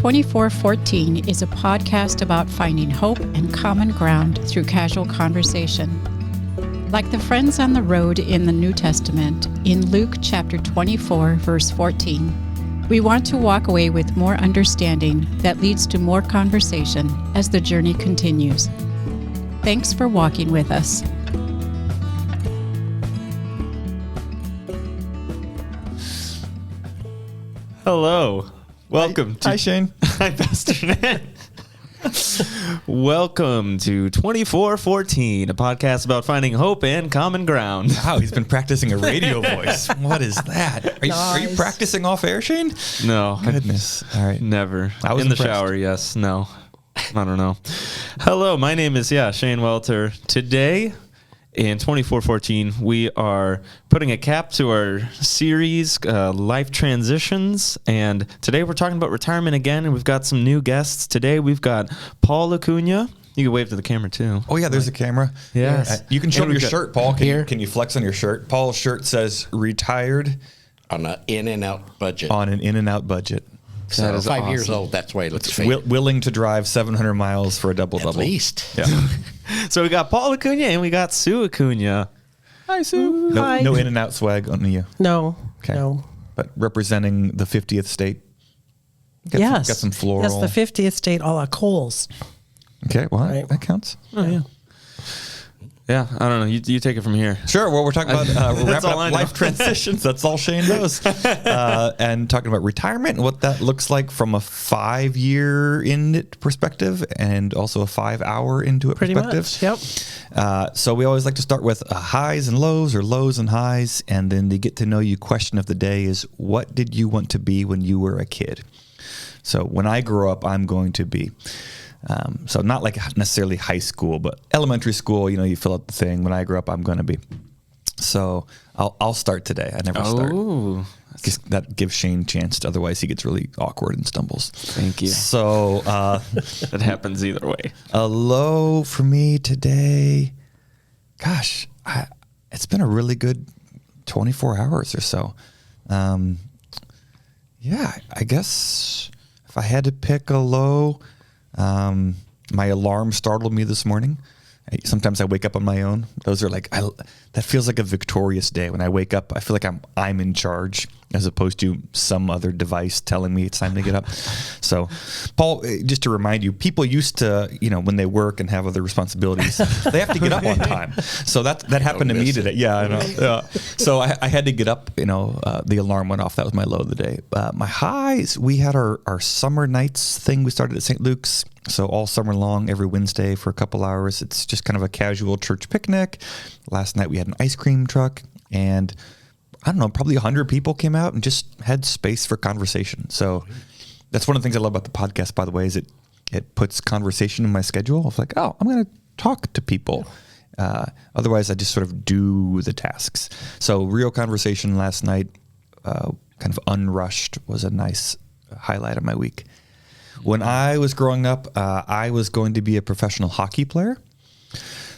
2414 is a podcast about finding hope and common ground through casual conversation. Like the friends on the road in the New Testament, in Luke chapter 24, verse 14, we want to walk away with more understanding that leads to more conversation as the journey continues. Thanks for walking with us. Hello. Welcome to... Hi, Shane. Hi, Pastor Ned. Welcome to 2414, a podcast about finding hope and common ground. Wow, he's been practicing a radio voice. What is that? Are you practicing off air, Shane? No. Goodness. All right. Never. I was in the impressed. shower, yes. No. I don't know. Hello, my name is, Shane Welter. Today, in 2414, we are putting a cap to our series, Life Transitions, and today we're talking about retirement again, and we've got some new guests. Today we've got Paul Acuña. You can wave to the camera, too. Oh, yeah, there's a camera. Yes. You can show And me your we've got- shirt, Paul. Can you flex on your shirt? Paul's shirt says retired On an in and out budget. on an in and out budget. That is 5 years awesome. old, that's why it looks fake. Willing to drive 700 miles for a double-double. At least. Yeah. So we got Paul Acuña and we got Sue Acuña. Hi, Sue. No, Hi. no in and out swag on you. No. Okay. No. But representing the 50th state. Yes. Got some floral. That's the 50th state a la Coles. Okay, well, Right. that counts. Oh, yeah. Yeah, I don't know. You take it from here. Sure. Well, we're talking about we're That's wrapping all I up know. life transitions. That's all Shane knows. And talking about retirement and what that looks like from a 5-year in it perspective and also a 5-hour into it Pretty perspective. much. Yep. So we always like to start with highs and lows or lows and highs. And then the get to know you question of the day is, what did you want to be when you were a kid? So when I grow up, I'm going to be... so not like necessarily high school, but elementary school, you fill out the thing. When I grow up, I'm going to be. So I'll start today. I never start. Oh, That gives Shane a chance. Otherwise, he gets really awkward and stumbles. thank you. So That happens either way. a low for me today. Gosh, it's been a really good 24 hours or so. Yeah, I guess if I had to pick a low... my alarm startled me this morning. Sometimes I wake up on my own. Those are like, that feels like a victorious day. When I wake up, I feel like I'm in charge as opposed to some other device telling me it's time to get up. So, Paul, just to remind you, people used to, when they work and have other responsibilities, they have to get up on time. So that happened to me today. Yeah, I know. Yeah. So I had to get up, the alarm went off. That was my low of the day. My highs, we had our summer nights thing. We started at St. Luke's. So all summer long, every Wednesday for a couple hours, it's just kind of a casual church picnic. Last night we had an ice cream truck, and I don't know, probably 100 people came out and just had space for conversation. So that's one of the things I love about the podcast, by the way, is it puts conversation in my schedule. Of like, oh, I'm going to talk to people. Otherwise, I just sort of do the tasks. So real conversation last night, kind of unrushed, was a nice highlight of my week. When I was growing up, I was going to be a professional hockey player.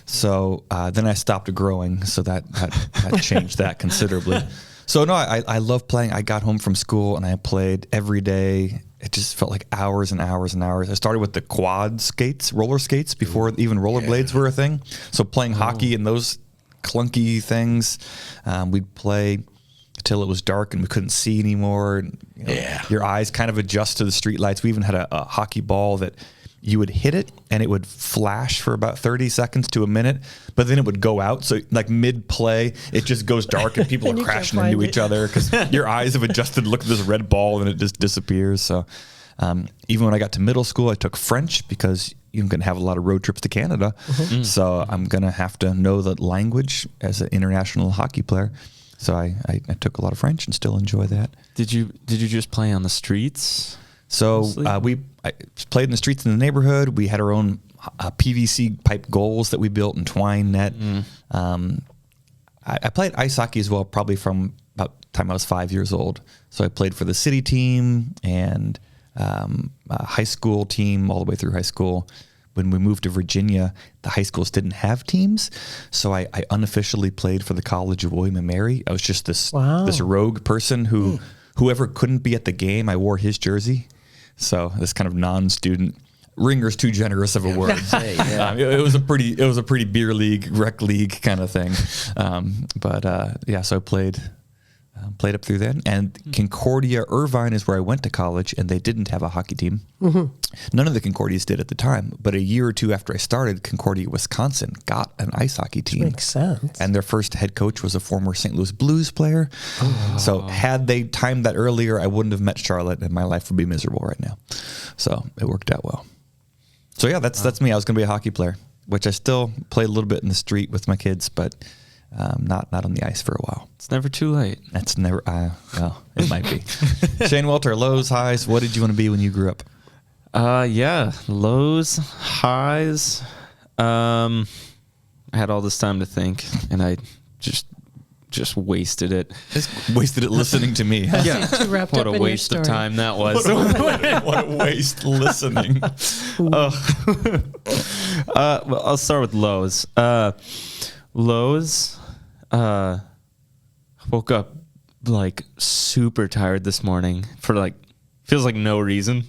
So then I stopped growing, so that changed that considerably. So no, I love playing. I got home from school and I played every day. It just felt like hours and hours and hours. I started with the quad skates, roller skates, before even rollerblades were a thing. So playing hockey in those clunky things, we'd play till it was dark and we couldn't see anymore. And, your eyes kind of adjust to the street lights. We even had a hockey ball that you would hit it and it would flash for about 30 seconds to a minute, but then it would go out. So like mid play, it just goes dark and people And are you can't crashing find into it. each other because your eyes have adjusted to look at this red ball and it just disappears. So even when I got to middle school, I took French because you're going to have a lot of road trips to Canada. So I'm going to have to know the language as an international hockey player. So I took a lot of French and still enjoy that. Did you just play on the streets? So Mostly? I played in the streets in the neighborhood. We had our own PVC pipe goals that we built and twine net. I played ice hockey as well, probably from about the time I was 5 years old. So I played for the city team and a high school team all the way through high school. When we moved to Virginia, the high schools didn't have teams. So I unofficially played for the College of William and Mary. I was just this rogue person whoever couldn't be at the game, I wore his jersey. So this kind of non-student, ringer's too generous of a word. It was a pretty beer league, rec league kind of thing. So I played up through then. And Concordia Irvine is where I went to college, and they didn't have a hockey team. Mm-hmm. None of the Concordias did at the time. But a year or two after I started, Concordia, Wisconsin got an ice hockey team. Makes sense. And their first head coach was a former St. Louis Blues player. Oh. So had they timed that earlier, I wouldn't have met Charlotte, and my life would be miserable right now. So it worked out well. So yeah, that's me. I was going to be a hockey player, which I still play a little bit in the street with my kids, but not on the ice for a while. It's never too late. That's never. Well, it might be. Shane Welter, lows, highs. What did you want to be when you grew up? Lows, highs. I had all this time to think, and I just wasted it. Just wasted it listening to me. Yeah, what a waste of time that was. What a waste listening. Well, I'll start with lows. Lows. Woke up like super tired this morning for feels like no reason,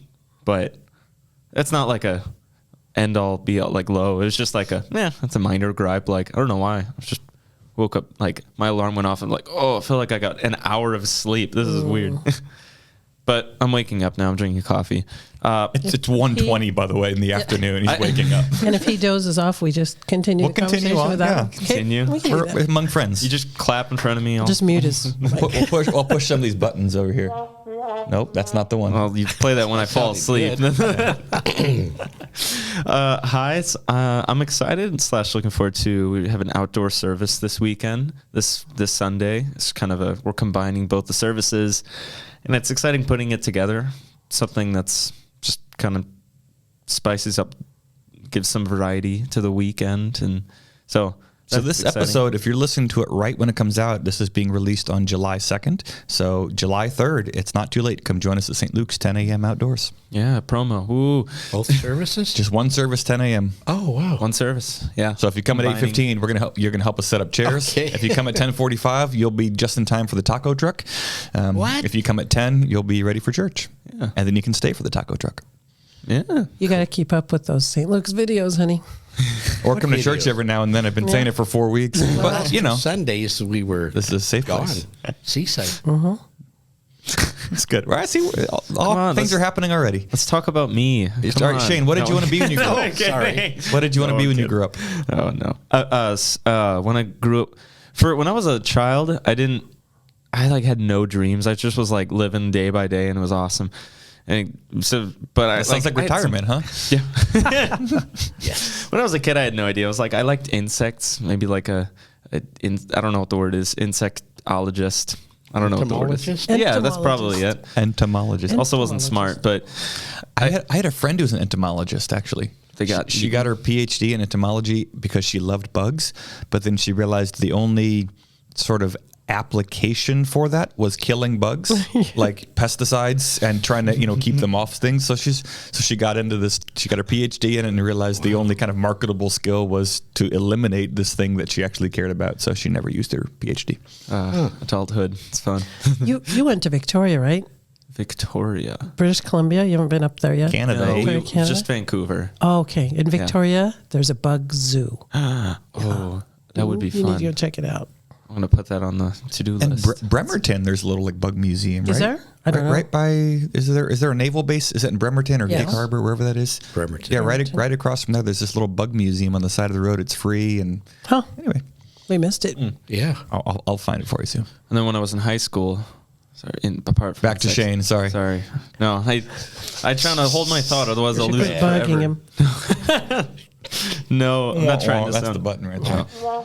but it's not like a end all be all low. It was just that's a minor gripe. I don't know why. I was just woke up my alarm went off and I feel like I got an hour of sleep. This is weird. But I'm waking up now. I'm drinking coffee. It's 1:20, by the way, in the afternoon. He's waking up. And if he dozes off, we just continue the conversation on, without continue. We're among friends. You just clap in front of me. Just mute his mic. I'll push some of these buttons over here. Nope, that's not the one. Well, you play that when I fall asleep. Highs. I'm excited / looking forward to. We have an outdoor service this weekend. This Sunday. It's kind of we're combining both the services, and it's exciting putting it together. Something that's just kind of spices up, gives some variety to the weekend, and so. So this episode, if you're listening to it right when it comes out, this is being released on July 2nd. So July 3rd, it's not too late. Come join us at St. Luke's, 10 a.m. outdoors. Yeah, promo. Ooh. Both services? Just one service, 10 a.m. Oh, wow. One service. Yeah. So if you come at 8:15, you're gonna help us set up chairs. Okay. If you come at 10:45, you'll be just in time for the taco truck. What? If you come at 10, you'll be ready for church. Yeah. And then you can stay for the taco truck. Yeah. You got to keep up with those St. Luke's videos, honey. Or come to church every now and then. I've been saying it for 4 weeks. But, Sundays we were this is a safe gone. place. Seaside. It's good. Well, I see all things are happening already. Let's talk about me. All right, Shane, what did you want to be when you grew up? Sorry. What did you want to be when you grew up? Oh, no. When I grew up, when I was a child, I had no dreams. I just was living day by day, and it was awesome. And so, but it sounds like retirement, huh? Yeah. Yes. When I was a kid, I had no idea. I was I liked insects, maybe I don't know what the word is, insectologist. I don't know what the word is. Yeah, that's probably it. Entomologist. Also wasn't smart, but I had a friend who's an entomologist, actually. She got her PhD in entomology because she loved bugs, but then she realized the only sort of application for that was killing bugs, like pesticides, and trying to keep them off things. So she got into this. She got her PhD in it and realized the only kind of marketable skill was to eliminate this thing that she actually cared about. So she never used her PhD. Adulthood, it's fun. You went to Victoria, right? Victoria, British Columbia. You haven't been up there yet. Canada. No, just Vancouver. Oh, okay. In Victoria, there's a bug zoo. Oh, that would be fun. You need to go check it out. I'm going to put that on the to-do list. And Bremerton, there's a little bug museum, right? Is there? I don't know. Right by, is there a naval base? Is it in Bremerton or Yes. Gig Harbor, wherever that is? Bremerton. Yeah, right across from there, there's this little bug museum on the side of the road. It's free. And anyway. We missed it. Yeah. I'll find it for you soon. And then when I was in high school, apart from back to Shane, sorry. No, I trying to hold my thought, otherwise I'll lose it Bugging forever. him. No, I'm not trying to That's sound. the button right there. All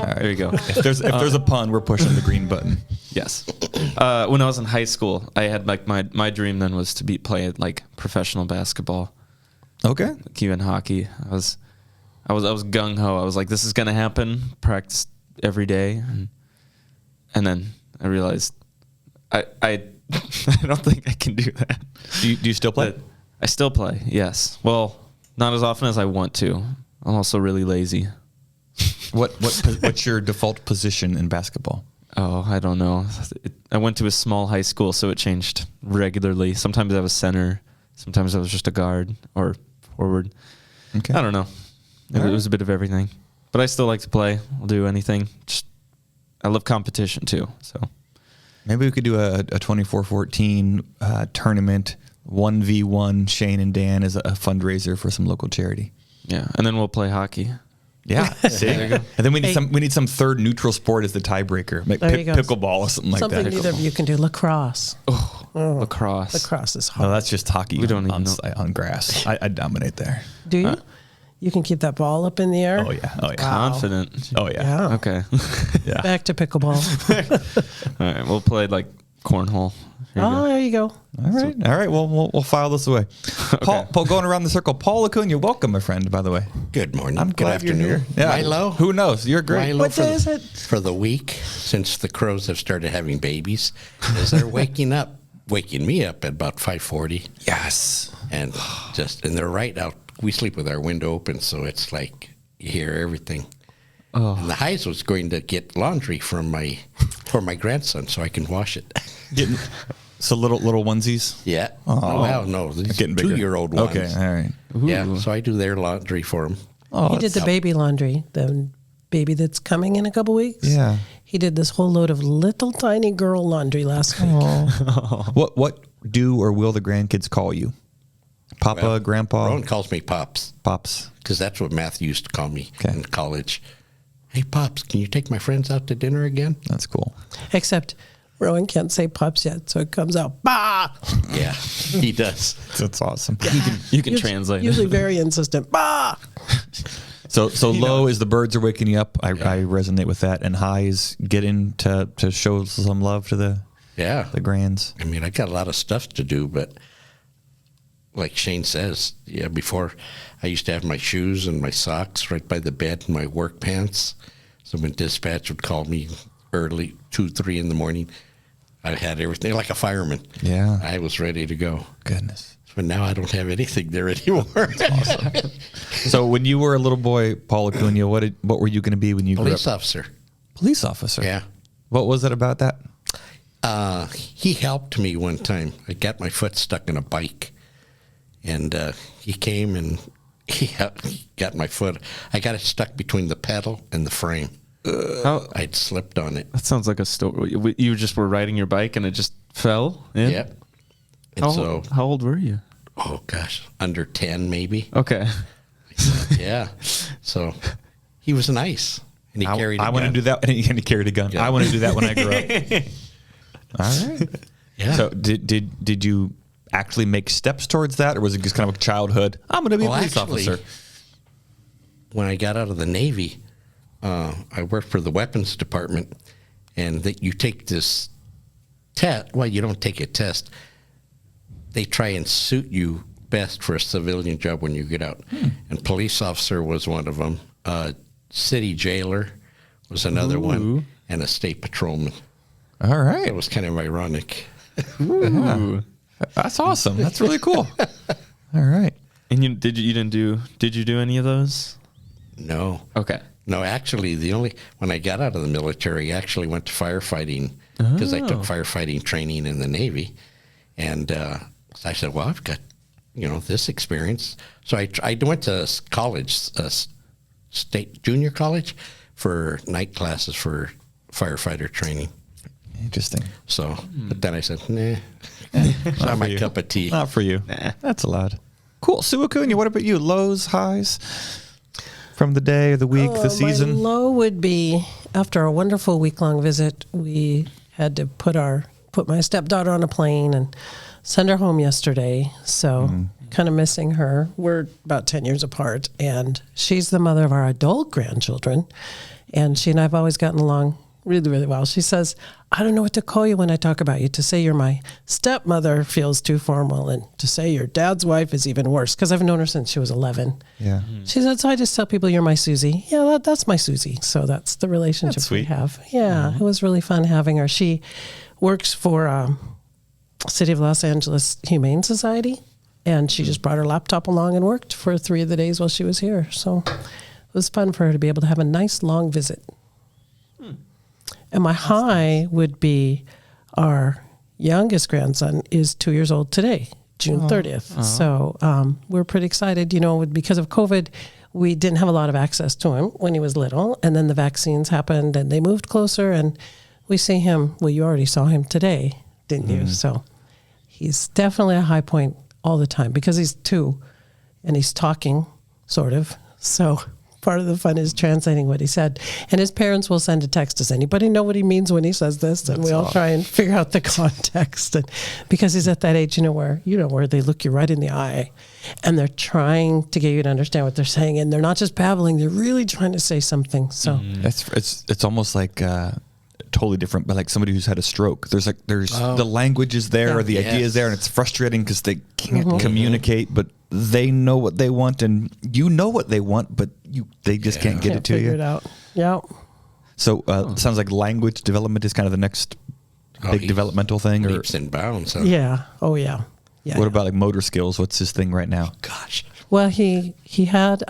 right, there you go. If there's a pun, we're pushing the green button. Yes. When I was in high school, I had my dream then was to play professional basketball. Okay. Even hockey. I was gung ho. I was like, this is gonna happen. Practice every day, and then I realized I don't think I can do that. Do you still play? But I still play. Yes. Well, not as often as I want to. I'm also really lazy. What's your default position in basketball? Oh, I don't know. I went to a small high school, so it changed regularly. Sometimes I was center. Sometimes I was just a guard or forward. Okay. I don't know. It All right. was a bit of everything. But I still like to play. I'll do anything. Just I love competition too. So Maybe we could do a 24-14 tournament, 1v1 Shane and Dan as a fundraiser for some local charity. yeah, and then we'll play hockey. Yeah. See? There you go. And then we need Hey. we need some third neutral sport as the tiebreaker. Like There you go. pickleball or something like Something that. neither of you can do. Lacrosse. Lacrosse. Lacrosse is No, hard. that's just hockey We don't on, even know. on grass. I dominate there. Do you? You can keep that ball up in the air. Oh yeah. Oh yeah. Confident. Oh yeah. Yeah. Okay. Yeah. Back to pickleball. All right. We'll play like cornhole. Here you Oh, go. there you go. All right. All right. Well, we'll file this away. Paul, going around the circle. Paul Acuña, welcome, my friend. By the way, Good morning. I'm Good glad you're afternoon. here. Yeah. Milo. Who knows? You're great. Milo What for day the- is it? For the week since the crows have started having babies, is they're waking me up at about 5:40, Yes. and they're right out. We sleep with our window open, so it's like you hear everything. And the highs was going to get laundry for my grandson so I can wash it. Getting so little onesies. Yeah. Oh. Well, no, these Getting bigger. 2-year-old ones. Okay. All right. Yeah. So I do their laundry for them. Oh, He did the baby laundry, the baby that's coming in a couple weeks. Yeah. He did this whole load of little tiny girl laundry last week. What do or will the grandkids call you? Papa, Well, Grandpa, Rowan calls me Pops Pops. because that's what Matthew used to call me Okay. in college. Hey, Pops, can you take my friends out to dinner again? That's cool. Except Rowan can't say pups yet, so it comes out, bah! Yeah, he does. That's awesome. You can translate. Usually very insistent, bah! So low is the birds are waking you up. I resonate with that. And high is getting to show some love to the Yeah. grands. I mean, I got a lot of stuff to do, but like Shane says, yeah, before I used to have my shoes and my socks right by the bed and my work pants. So when dispatch would call me early, 2, 3 in the morning, I had everything like a fireman. Yeah. I was ready to go. Goodness. But now I don't have anything there anymore. So when you were a little boy, Paul Acuña, what were you going to be when you grew Police up? officer. Police officer. Yeah. What was it about that? He helped me one time. I got my foot stuck in a bike, and he came and he got my foot. I got it stuck between the pedal and the frame. How, I'd slipped on it. that sounds like a story. You just were riding your bike and it just fell in? Yep. And How old were you? oh gosh, under 10 maybe. Okay. Yeah. So he was nice, and he carried. I want to do that. And he carried a gun. Yeah. I want to do that when I grow up. All right. Yeah. So did you actually make steps towards that, or was it just kind of a childhood? I'm going to be a police officer. When I got out of the Navy, I worked for the weapons department, and that you take this test. Well, you don't take a test. They try and suit you best for a civilian job when you get out. And police officer was one of them. City jailer was another one, and a state patrolman. All right. It was kind of ironic. Ooh. That's awesome. That's really cool. All right. And did you do any of those? No. Okay. No, actually, when I got out of the military, I actually went to firefighting because I took firefighting training in the Navy. And I said, well, I've got, this experience. So I went to college, state junior college, for night classes for firefighter training. Interesting. So, but then I said, nah, it's not my for you. cup of tea. Not for you. That's allowed. Cool. Sue Acuña, what about you? Lows, highs from the day, the week, the season? My low would be after a wonderful week-long visit, we had to put my stepdaughter on a plane and send her home yesterday. So kind of missing her. We're about 10 years apart, and she's the mother of our adult grandchildren. And she and I have always gotten along really, really well. She says, I don't know what to call you when I talk about you. To say you're my stepmother feels too formal, and to say your dad's wife is even worse, because I've known her since she was 11. Yeah. She said, so I just tell people you're my Susie. Yeah, that's my Susie. So that's the relationship That's we sweet. have. Yeah, it was really fun having her. She works for City of Los Angeles Humane Society, and she just brought her laptop along and worked for 3 of the days while she was here. So it was fun for her to be able to have a nice long visit. And my high would be our youngest grandson is 2 years old today. June 30th. So we're pretty excited. You know, because of COVID, we didn't have a lot of access to him when he was little. And then the vaccines happened and they moved closer. And we see him. Well, you already saw him today, didn't you? So he's definitely a high point all the time because he's 2 and he's talking, sort of. So part of the fun is translating what he said. And his parents will send a text. Does anybody know what he means when he says this? And we all try and figure out the context. And because he's at that age, where they look you right in the eye and they're trying to get you to understand what they're saying. And they're not just babbling, they're really trying to say something. So It's almost like totally different, but like somebody who's had a stroke. There's the language is there, or the idea is there, and it's frustrating because they can't communicate, but they know what they want, and you know what they want, but they just can't get it to figure you. it out. Yeah. So it sounds like language development is kind of the next big developmental thing, or Leaps and bounds. Huh? Yeah. Oh, yeah. Yeah. what about like motor skills? What's his thing right now? Gosh. Well, he had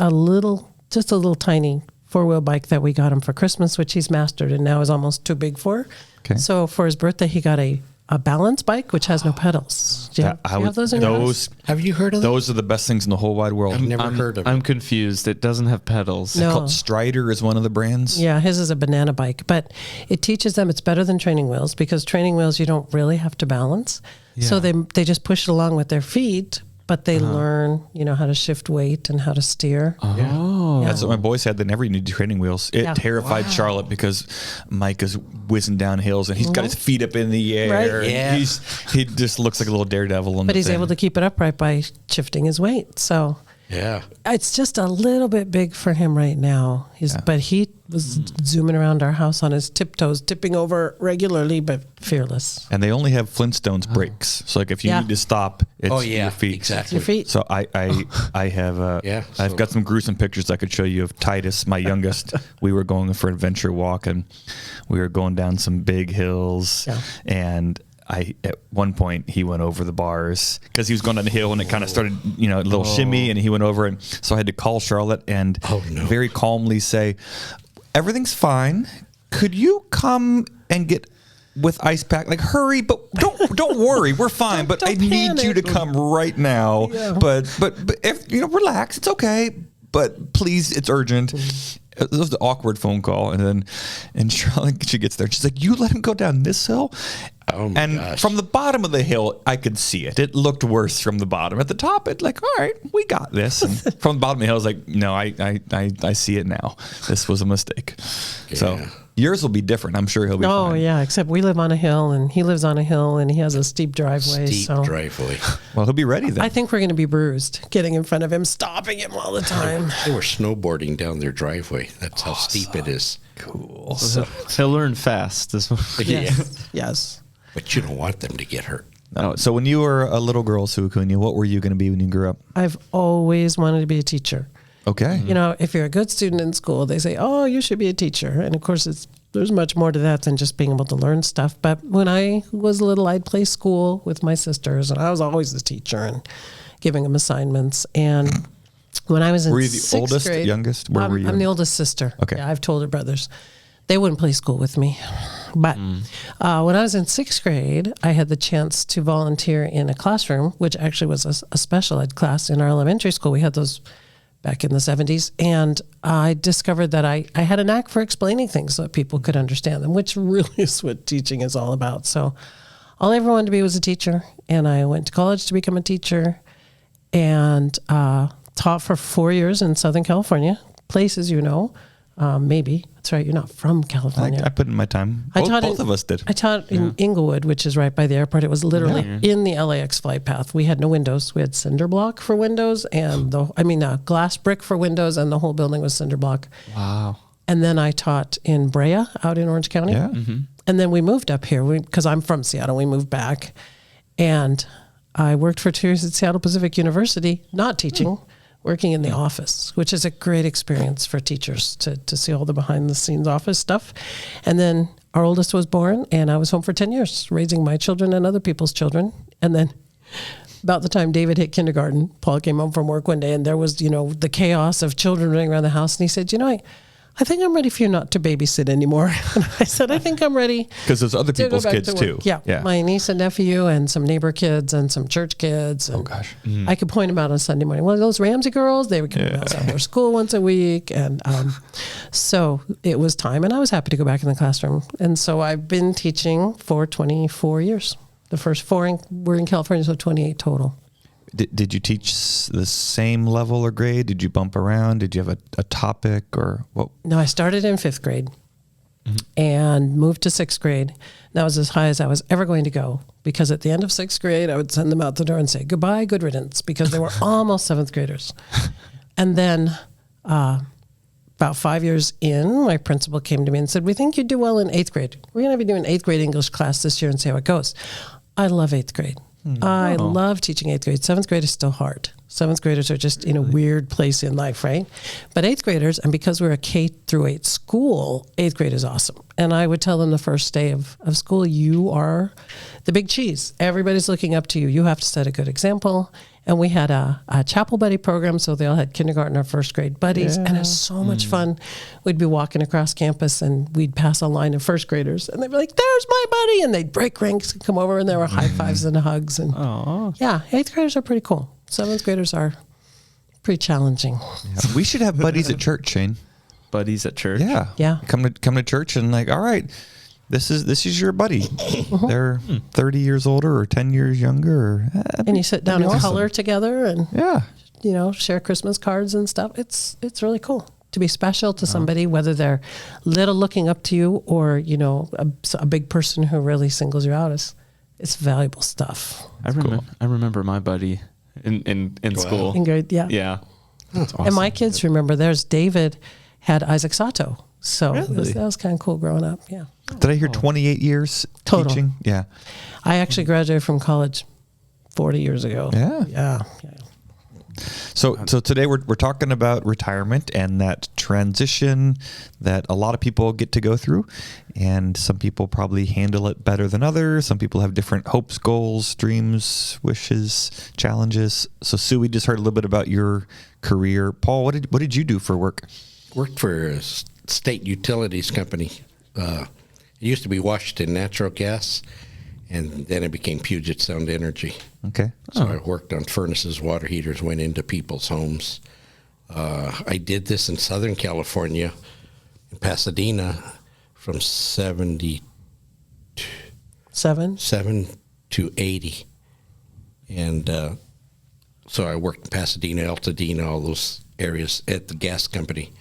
just a little tiny 4-wheel bike that we got him for Christmas, which he's mastered and now is almost too big for. Okay. So for his birthday, he got a balance bike, which has no pedals. Do you have those in your house? Have you heard of Those are the best things in the whole wide world. I've never heard of I'm it. confused. It doesn't have pedals. No. Called Strider is one of the brands. Yeah, his is a banana bike, but it teaches them it's better than training wheels because training wheels you don't really have to balance. So they just push it along with their feet, but they learn, how to shift weight and how to steer. Oh. Yeah. That's what my boys had. They never needed training wheels. It terrified Charlotte because Mike is whizzing down hills and he's got his feet up in the air. Right. And Yeah. he just looks like a little daredevil. But he's able to keep it upright by shifting his weight. So Yeah. it's just a little bit big for him right now. But he was zooming around our house on his tiptoes, tipping over regularly, but fearless. And they only have Flintstones brakes. So like if you need to stop, it's your feet. Exactly. Your feet. So I have I've got some gruesome pictures I could show you of Titus, my youngest. We were going for an adventure walk and we were going down some big hills and at one point he went over the bars because he was going down the hill and it kind of started, a little shimmy and he went over and so I had to call Charlotte and very calmly say, everything's fine. Could you come and get with ice pack? Like hurry, but don't worry, we're fine. But I need you to come right now. Yeah. But if relax, it's okay. But please, it's urgent. It was the awkward phone call, and Charlotte, she gets there. She's like, "You let him go down this hill?" Oh my and gosh. from the bottom of the hill, I could see it. It looked worse from the bottom. At the top, it like, all right, we got this. And from the bottom of the hill, I was like, no, I see it now. This was a mistake. Yeah. So yours will be different. I'm sure he'll be Oh, fine. yeah, except we live on a hill and he lives on a hill and he has a steep driveway. Driveway. Well, he'll be ready then. I think we're going to be bruised getting in front of him, stopping him all the time. They were snowboarding down their driveway. That's how steep it is. Cool. So he'll learn fast. Yes. Yes. But you don't want them to get hurt. No. So when you were a little girl, Sue Acuña, what were you going to be when you grew up? I've always wanted to be a teacher. Okay. If you're a good student in school, they say, oh, you should be a teacher. And of course, there's much more to that than just being able to learn stuff. But when I was little, I'd play school with my sisters, and I was always the teacher and giving them assignments. And when I was in Were you the sixth oldest, grade, youngest? Where were you? I'm the oldest sister. Okay. Yeah, I have two older brothers. They wouldn't play school with me. But when I was in sixth grade, I had the chance to volunteer in a classroom, which actually was a special ed class in our elementary school. We had those back in the 70s. And I discovered that I had a knack for explaining things so that people could understand them, which really is what teaching is all about. So all I ever wanted to be was a teacher. And I went to college to become a teacher and taught for 4 years in Southern California, places maybe. That's right, you're not from California. I put in my time. Both of us did. I taught in Inglewood, which is right by the airport. It was literally in the LAX flight path. We had no windows. We had cinder block for windows and glass brick for windows, and the whole building was cinder block. Wow. And then I taught in Brea out in Orange County. Yeah. Mm-hmm. And then we moved up here because I'm from Seattle. We moved back and I worked for 2 years at Seattle Pacific University, not teaching, working in the office, which is a great experience for teachers to see all the behind the scenes office stuff. And then our oldest was born and I was home for 10 years, raising my children and other people's children. And then about the time David hit kindergarten, Paul came home from work one day and there was, the chaos of children running around the house. And he said, I think I'm ready for you not to babysit anymore. And I said, I think I'm ready. Because there's other to go people's back kids to too. work. Yeah. My niece and nephew and some neighbor kids and some church kids. And gosh. I could point them out on Sunday morning. Well, those Ramsey girls, they would come outside their school once a week. And so it was time, and I was happy to go back in the classroom. And so I've been teaching for 24 years. The first 4 were in California, so 28 total. Did you teach the same level or grade? Did you bump around? Did you have a topic or what? No, I started in 5th grade and moved to 6th grade. That was as high as I was ever going to go, because at the end of 6th grade, I would send them out the door and say, goodbye, good riddance, because they were almost 7th graders. And then about 5 years in, my principal came to me and said, we think you'd do well in 8th grade. We're going to be doing 8th grade English class this year and see how it goes. I love 8th grade. I love teaching 8th grade. 7th grade is still hard. 7th graders are just in a weird place in life, right? But 8th graders, and because we're a K through 8 school, 8th grade is awesome. And I would tell them the first day of school, you are the big cheese. Everybody's looking up to you. You have to set a good example. And we had a chapel buddy program, so they all had kindergarten or 1st grade buddies, and it was so much fun. We'd be walking across campus, and we'd pass a line of 1st graders, and they'd be like, there's my buddy, and they'd break ranks and come over, and there were high fives and hugs. And yeah, 8th graders are pretty cool. 7th graders are pretty challenging. Yeah. We should have buddies at church, Shane. Buddies at church? Yeah. Yeah. Come to church and like, all right, this is your buddy. They're 30 years older or 10 years younger. Or, and you sit down and awesome. color together and yeah, share Christmas cards and stuff. It's really cool to be special to somebody, whether they're little looking up to you or, a big person who really singles you out. It's valuable stuff. I remember my buddy in school. In grade, yeah. Yeah. that's awesome. And my kids remember theirs. David had Isaac Sato. So Really? that was kind of cool growing up. Yeah. Did I hear 28 years Total. teaching? Yeah. I actually graduated from college 40 years ago. Yeah. Yeah. So today we're talking about retirement and that transition that a lot of people get to go through, and some people probably handle it better than others. Some people have different hopes, goals, dreams, wishes, challenges. So Sue, we just heard a little bit about your career. Paul, what did you do for work? Worked for a state utilities company. It used to be Washington Natural Gas, and then it became Puget Sound Energy. Okay. So I worked on furnaces, water heaters, went into people's homes. I did this in Southern California, in Pasadena, from 77 to 80. And so I worked in Pasadena, Altadena, all those areas at the gas company.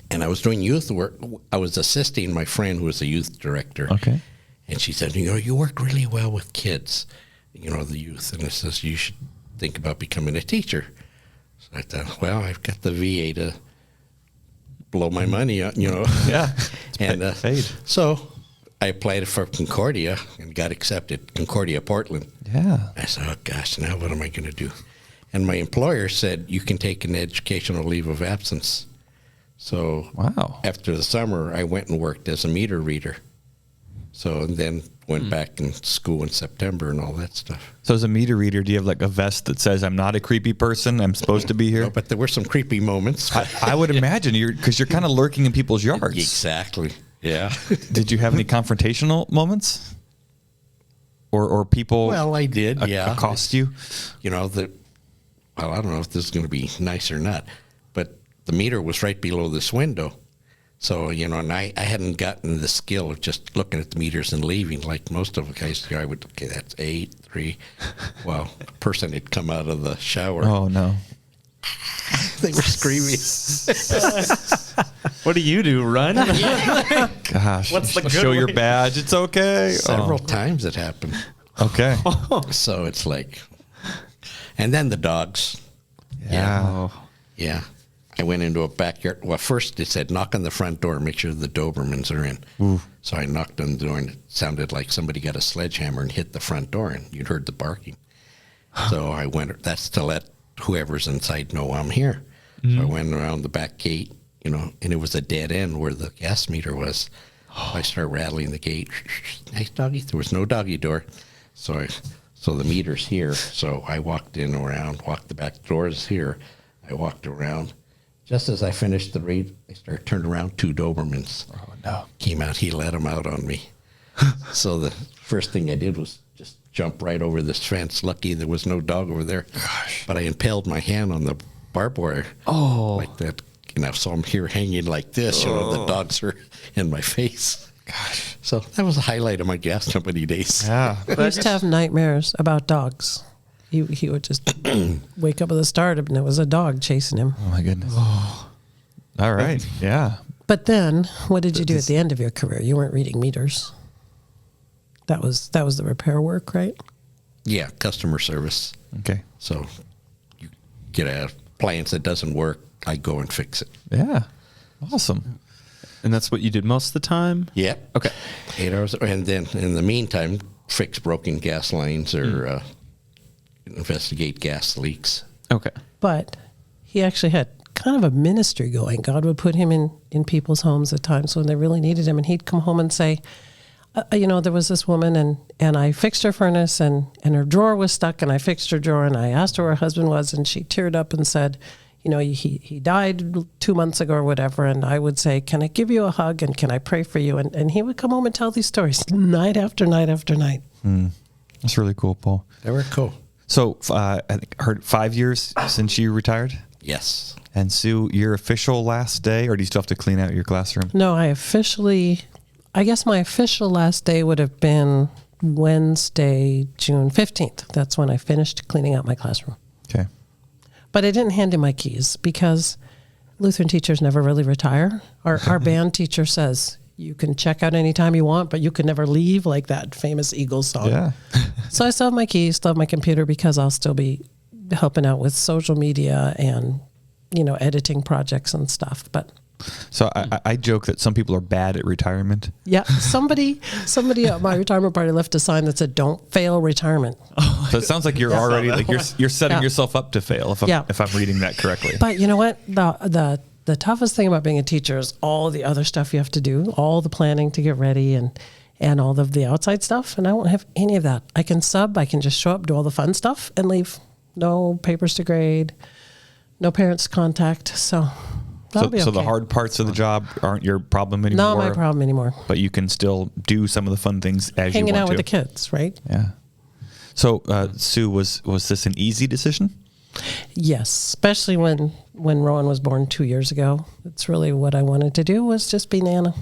And I was doing youth work. I was assisting my friend who was a youth director. Okay. And she said, you work really well with kids, the youth. And I says, you should think about becoming a teacher. So I thought, well, I've got the VA to blow my money out, Yeah. And paid. So I applied for Concordia and got accepted, Concordia, Portland. Yeah. I said, oh, gosh, now what am I going to do? And my employer said, you can take an educational leave of absence. So Wow. after the summer, I went and worked as a meter reader. So, and then went back in school in September and all that stuff. So as a meter reader, do you have like a vest that says, I'm not a creepy person, I'm supposed to be here? No, but there were some creepy moments. I would imagine because you're kind of lurking in people's yards. Exactly. Yeah. Did you have any confrontational moments? Or people Well, I did, yeah. accost you? Well, I don't know if this is going to be nice or not, but the meter was right below this window. So, and I hadn't gotten the skill of just looking at the meters and leaving like most of the guys. I would, okay, that's 8, 3. Well, a person had come out of the shower. Oh, no. They were screaming. What do you do? Run? Gosh. What's the good Show your way? badge. It's okay. Several times it happened. Okay. So it's like, and then the dogs. Yeah. Yeah. I went into a backyard. Well, first it said, knock on the front door, make sure the Dobermans are in. So I knocked on the door, and it sounded like somebody got a sledgehammer and hit the front door, and you'd heard the barking. So I went, that's to let whoever's inside know I'm here. So I went around the back gate, and it was a dead end where the gas meter was. So I started rattling the gate. Nice doggy. There was no doggy door. So the meter's here. So I walked in around, walked the back doors here. I walked around. Just as I finished the read, I turned around. 2 Dobermans came out. He let them out on me. So the first thing I did was just jump right over this fence. Lucky there was no dog over there. Gosh. But I impaled my hand on the barbed wire. Oh. Like that. So I'm here hanging like this. The dogs are in my face. Gosh. So that was a highlight of my gas company days. Yeah. He used to have nightmares about dogs. He would just wake up at the start and it was a dog chasing him. Oh my goodness. Oh. All right. Yeah. But then, what did you do at the end of your career? You weren't reading meters. That was the repair work, right? Yeah, customer service. Okay. So you get a appliance that doesn't work, I go and fix it. Yeah. Awesome. And that's what you did most of the time? Yep. Okay. 8 hours. And then in the meantime, fix broken gas lines or investigate gas leaks. Okay. But he actually had kind of a ministry going. God would put him in people's homes at times when they really needed him. And he'd come home and say, there was this woman and I fixed her furnace and her drawer was stuck and I fixed her drawer and I asked her where her husband was and she teared up and said, he died 2 months ago or whatever. And I would say, can I give you a hug and can I pray for you? And he would come home and tell these stories night after night after night. That's really cool, Paul. They were cool. So I think I heard 5 years since you retired? Yes. And Sue, your official last day, or do you still have to clean out your classroom? No, I guess my official last day would have been Wednesday, June 15th. That's when I finished cleaning out my classroom. Okay. But I didn't hand in my keys because Lutheran teachers never really retire. Our band teacher says, you can check out anytime you want, but you can never leave, like that famous Eagles song. Yeah. So I still have my keys, still have my computer because I'll still be helping out with social media and, editing projects and stuff. But So I joke that some people are bad at retirement. yeah, somebody at my retirement party left a sign that said, "Don't fail retirement." So it sounds like you're already like you're setting yourself up to fail if I'm reading that correctly. But you know what? The toughest thing about being a teacher is all the other stuff you have to do, all the planning to get ready and all of the outside stuff. And I won't have any of that. I can sub, I can just show up, do all the fun stuff and leave. No papers to grade, no parents to contact. So that'll be okay. So the hard parts of the job aren't your problem anymore? Not my problem anymore. But you can still do some of the fun things as you want to. Hanging out with the kids, right? Yeah. So Sue, was this an easy decision? Yes, especially when Rowan was born 2 years ago. It's really what I wanted to do was just be Nana.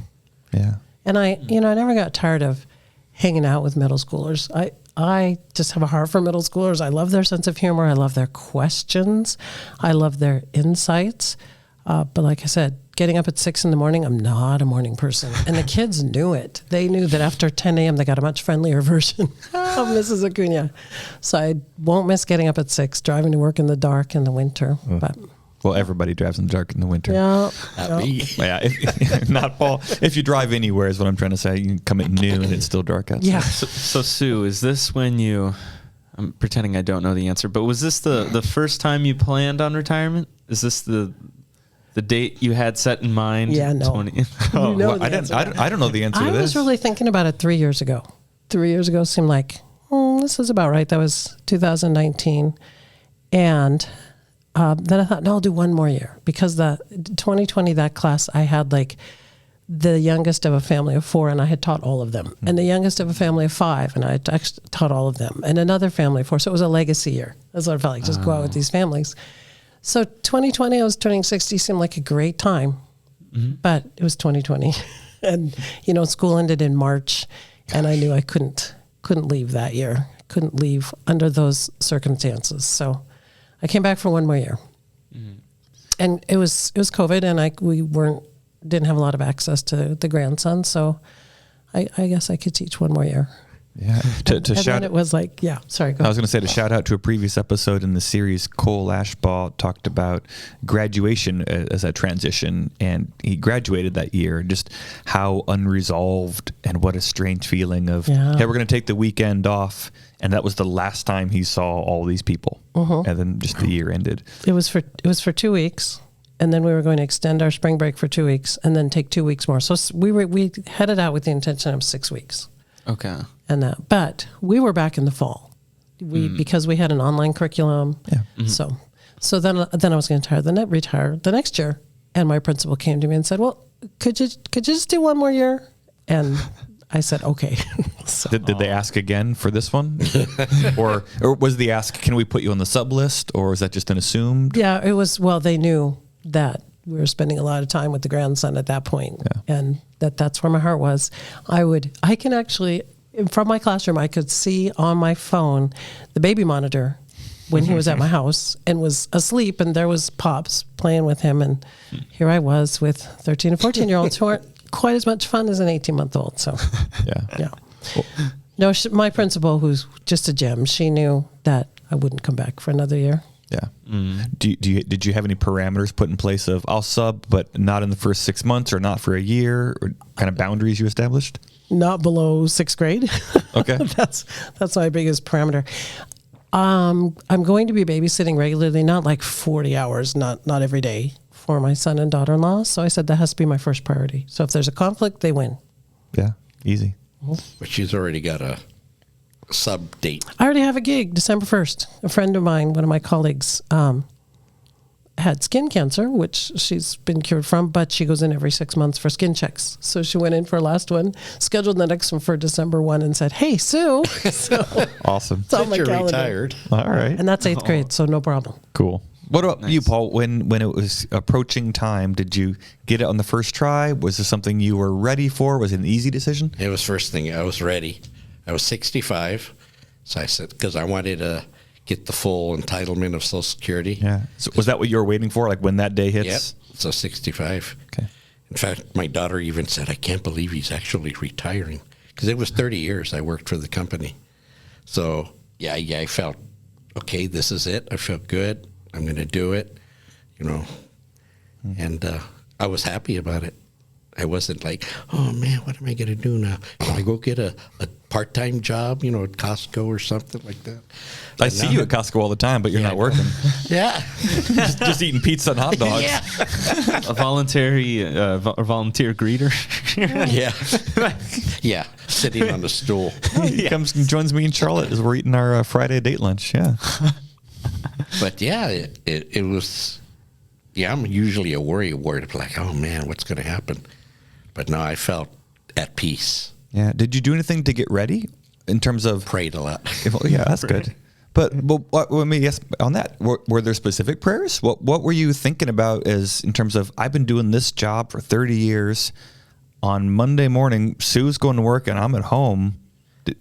Yeah. And I never got tired of hanging out with middle schoolers. I just have a heart for middle schoolers. I love their sense of humor. I love their questions. I love their insights. But like I said, getting up at 6 a.m, I'm not a morning person. And the kids knew it. They knew that after 10 a.m, they got a much friendlier version of Mrs. Acuña. So I won't miss getting up at 6, driving to work in the dark in the winter. But well, everybody drives in the dark in the winter. yeah, Yeah, not Paul. If you drive anywhere is what I'm trying to say. You can come at noon and it's still dark outside. yeah. So Sue, is this when you? I'm pretending I don't know the answer, but was this the first time you planned on retirement? Is this the date you had set in mind? Yeah, no. 20? You know the I answer. don't know the answer to I this. was really thinking about it 3 years ago. 3 years ago seemed like, this is about right. That was 2019. And then I thought, no, I'll do one more year. Because the 2020, that class, I had like the youngest of a family of 4, and I had taught all of them. And the youngest of a family of 5, and I had actually taught all of them. And another family of 4. So it was a legacy year. That's what I felt like, just go out with these families. So 2020, I was turning 60, seemed like a great time. But it was 2020. And, school ended in March, and I knew I couldn't leave that year. Couldn't leave under those circumstances. So I came back for one more year. And it was COVID, and we didn't have a lot of access to the grandson, so I guess I could teach one more year. Yeah. And then it was like, yeah, sorry, go I was ahead. going to say, to shout out to a previous episode in the series, Cole Ashbaugh talked about graduation as a transition, and he graduated that year. Just how unresolved and what a strange feeling of, Yeah. hey, we're going to take the weekend off. And that was the last time he saw all these people. And then just the year ended. It was for 2 weeks, and then we were going to extend our spring break for 2 weeks, and then take 2 weeks more. So we headed out with the intention of 6 weeks. Okay. But we were back in the fall. Because we had an online curriculum. Yeah. So So then I was going to retire the next year. And my principal came to me and said, well, could you just do one more year? And I said, okay. So, Did they ask again for this one? or was the ask, can we put you on the sub list? Or was that just an assumed? yeah, it was, well, they knew that we were spending a lot of time with the grandson at that point, and that's where my heart was. I can actually, from my classroom, I could see on my phone the baby monitor when he was at my house and was asleep, and there was Pops playing with him, and here I was with 13 and 14-year-olds who aren't quite as much fun as an 18-month-old. So, yeah. Well, No, my principal, who's just a gem, she knew that I wouldn't come back for another year. yeah. Did you have any parameters put in place of I'll sub, but not in the first 6 months or not for a year, or kind of boundaries you established? Not below 6th grade. Okay. That's my biggest parameter. I'm going to be babysitting regularly, not like 40 hours, not every day, for my son and daughter-in-law. So I said that has to be my first priority. So if there's a conflict, they win. Yeah, easy. But she's already got a sub date. I already have a gig, December 1st. A friend of mine, one of my colleagues, had skin cancer, which she's been cured from, but she goes in every 6 months for skin checks. So she went in for her last one, scheduled the next one for December 1, and said, hey, Sue. So Awesome. it's on my You're calendar. retired. All right. And that's 8th grade, so no problem. Cool. What about you, Paul? When it was approaching time, did you get it on the first try? Was this something you were ready for? Was it an easy decision? It was first thing. I was ready. I was 65. So I said, because I wanted to get the full entitlement of Social Security. Yeah. So was that what you were waiting for? Like when that day hits? Yep. So 65. Okay. In fact, my daughter even said, I can't believe he's actually retiring. Because it was 30 years I worked for the company. So, yeah, I felt, okay, this is it. I felt good. I'm going to do it, And I was happy about it. I wasn't like, oh, man, what am I going to do now? Can I go get a part-time job, at Costco or something like that? I see you at Costco all the time, but you're not working. Yeah. just eating pizza and hot dogs. Yeah. A volunteer greeter. Yeah. Sitting on the stool. He comes and joins me in Charlotte as we're eating our Friday date lunch. Yeah. But yeah, it was. Yeah, I'm usually a worrywart, like, oh man, what's going to happen? But no, I felt at peace. Yeah. Did you do anything to get ready in terms of? Prayed a lot. Yeah, that's good. But let me ask on that. Were there specific prayers? What were you thinking about as in terms of I've been doing this job for 30 years. On Monday morning, Sue's going to work and I'm at home.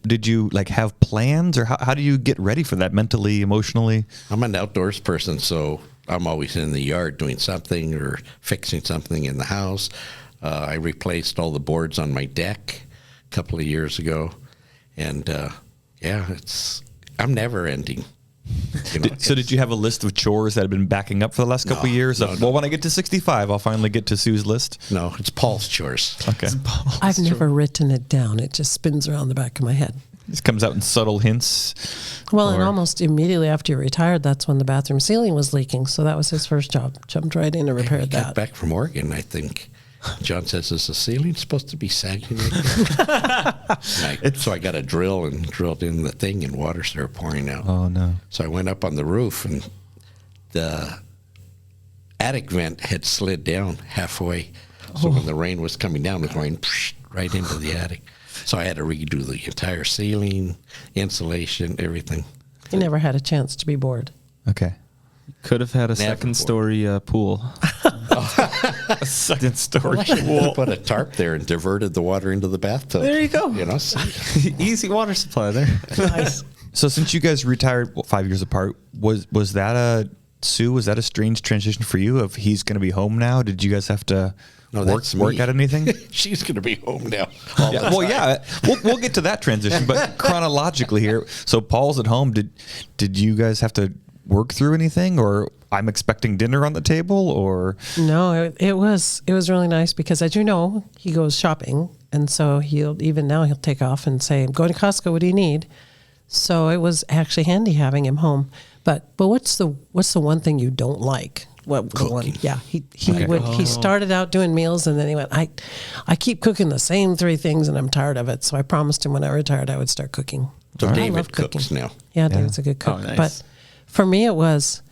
Did you have plans, or how do you get ready for that mentally, emotionally? I'm an outdoors person, so I'm always in the yard doing something or fixing something in the house. I replaced all the boards on my deck a couple of years ago, and I'm never ending. So did you have a list of chores that had been backing up for the last couple of years? Well, when I get to 65, I'll finally get to Sue's list. No, it's Paul's chores. Okay. I've never written it down. It just spins around the back of my head. This comes out in subtle hints. Well, and almost immediately after you retired, that's when the bathroom ceiling was leaking. So that was his first job. Jumped right in and repaired Got that. back from Oregon, I think. John says, is the ceiling supposed to be sagging? So I got a drill and drilled in the thing, and water started pouring out. Oh, no. So I went up on the roof, and the attic vent had slid down halfway. So when the rain was coming down, it was going right into the attic. So I had to redo the entire ceiling, insulation, everything. He never had a chance to be bored. Okay. Could have had a Never second story pool. A second story. Well, I should have put a tarp there and diverted the water into the bathtub. There you go. So Easy water supply there. Nice. So since you guys retired 5 years apart, was that Sue, was that a strange transition for you of he's going to be home now? Did you guys have to work at anything? She's going to be home now. We'll get to that transition, but chronologically here. So Paul's at home. Did you guys have to work through anything, or I'm expecting dinner on the table, or? No, it was really nice because, as you know, he goes shopping, and so he'll take off and say, "I'm going to Costco. What do you need?" So it was actually handy having him home. But what's the one thing you don't like? What the one? Yeah, he started out doing meals, and then he went, I keep cooking the same 3 things, and I'm tired of it. So I promised him when I retired I would start cooking. So I David love cooking. cooks now. Yeah, David's a good cook. Oh, nice. But for me, it was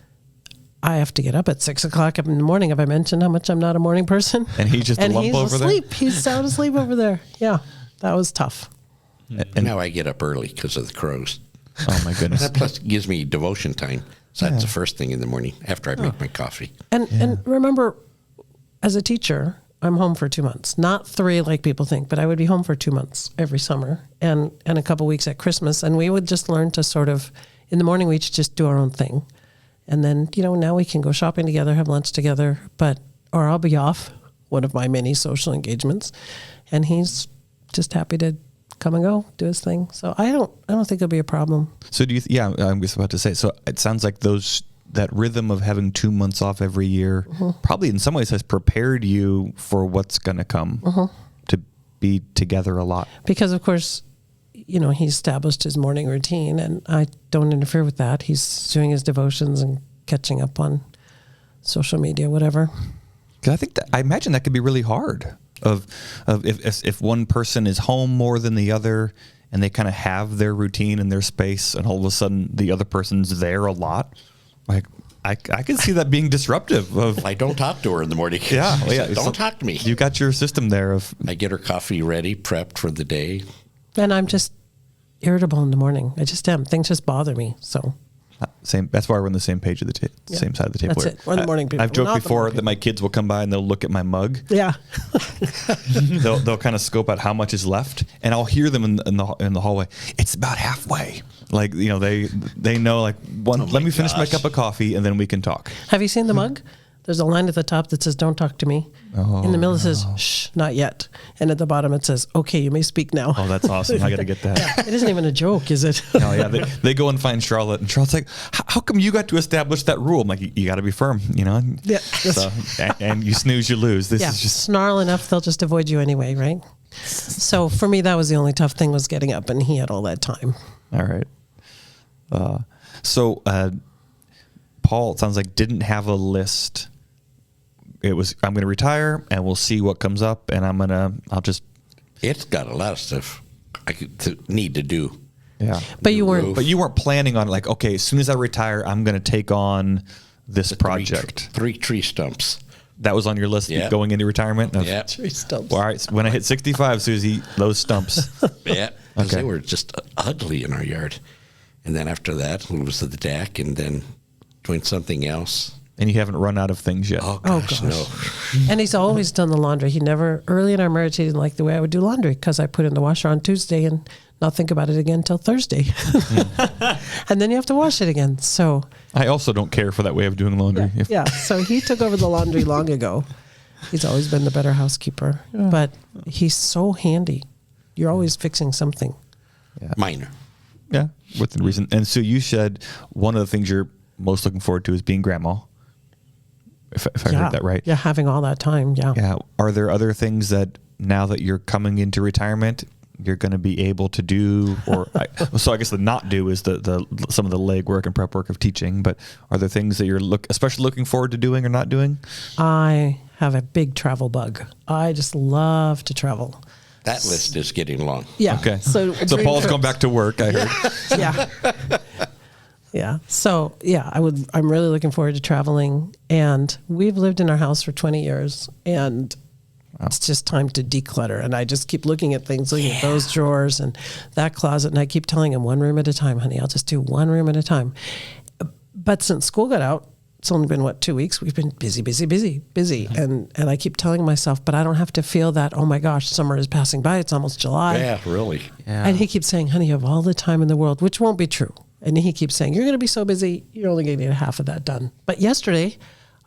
I have to get up at 6 o'clock in the morning. Have I mentioned how much I'm not a morning person? And he's just a lump over there? He's sound asleep over there. Yeah, that was tough. And now I get up early because of the crows. Oh, my goodness. That plus gives me devotion time. So that's the first thing in the morning after I make my coffee. And remember, as a teacher, I'm home for 2 months, not 3 like people think, but I would be home for 2 months every summer and a couple weeks at Christmas. And we would just learn to sort of, in the morning, we just do our own thing. And then, now we can go shopping together, have lunch together, or I'll be off, one of my many social engagements. And he's just happy to come and go, do his thing. So I don't think it'll be a problem. So I'm just about to say, so it sounds like that rhythm of having 2 months off every year probably in some ways has prepared you for what's going to come, to be together a lot. Because of course, he established his morning routine and I don't interfere with that. He's doing his devotions and catching up on social media, whatever. 'Cause I imagine that could be really hard of if one person is home more than the other and they kind of have their routine and their space and all of a sudden the other person's there a lot. Like I can see that being disruptive. I don't talk to her in the morning. Yeah, Don't talk to me. You got your system there of. I get her coffee ready, prepped for the day. And I'm just irritable in the morning. I just am. Things just bother me. So Same. That's why we're on the same page of the same side of the table. That's it. We're the morning people. I've joked We're not the before morning that my kids will come by and they'll look at my mug. yeah. They'll kind of scope out how much is left, and I'll hear them in the hallway. It's about halfway. Like they know like one. Let me finish my cup of coffee and then we can talk. Have you seen the mug? There's a line at the top that says, "Don't talk to me." In the middle it says, "Shh, not yet." And at the bottom it says, "Okay, you may speak now." Oh, that's awesome. I got to get that. It isn't even a joke, is it? Oh yeah, they go and find Charlotte, and Charlotte's like, "How come you got to establish that rule?" I'm like, "You got to be firm, Yeah. So, and you snooze, you lose. This is just snarl enough, they'll just avoid you anyway, right? So for me, that was the only tough thing, was getting up, and he had all that time. all right. So Paul, it sounds like, didn't have a list. It was, I'm going to retire, and we'll see what comes up, and I'll just. It's got a lot of stuff I need to do. Yeah. But you weren't. But you weren't planning on like, okay, as soon as I retire, I'm going to take on this project. Three tree stumps. That was on your list going into retirement? Yeah. Tree stumps. Well, all right. So when I hit 65, Susie, those stumps. Yeah. Because Okay. they were just ugly in our yard. And then after that, it was the deck, and then doing something else. And you haven't run out of things yet. Oh, gosh, no. And he's always done the laundry. He never, early in our marriage, he didn't like the way I would do laundry because I put it in the washer on Tuesday and not think about it again until Thursday. And then you have to wash it again. So I also don't care for that way of doing laundry. yeah. So he took over the laundry long ago. He's always been the better housekeeper, but he's so handy. You're always fixing something. Minor. Yeah, within reason. And so you said one of the things you're most looking forward to is being grandma. If I heard that right. Yeah, having all that time. Yeah. Yeah. Are there other things that now that you're coming into retirement, you're going to be able to do, so I guess the not do is the some of the leg work and prep work of teaching, but are there things that you're especially looking forward to doing or not doing? I have a big travel bug. I just love to travel. That list is getting long. Yeah. Okay. So Paul's trips. going back to work, I heard. Yeah. Yeah. So yeah, I'm really looking forward to traveling, and we've lived in our house for 20 years, and it's just time to declutter. And I just keep looking at things, looking at those drawers and that closet. And I keep telling him, one room at a time, honey, I'll just do one room at a time. But since school got out, it's only been 2 weeks. We've been busy. And I keep telling myself, but I don't have to feel that, oh my gosh, summer is passing by. It's almost July. Yeah, really. Yeah. And he keeps saying, honey, you have all the time in the world, which won't be true. And he keeps saying, you're going to be so busy, you're only going to get half of that done. But yesterday,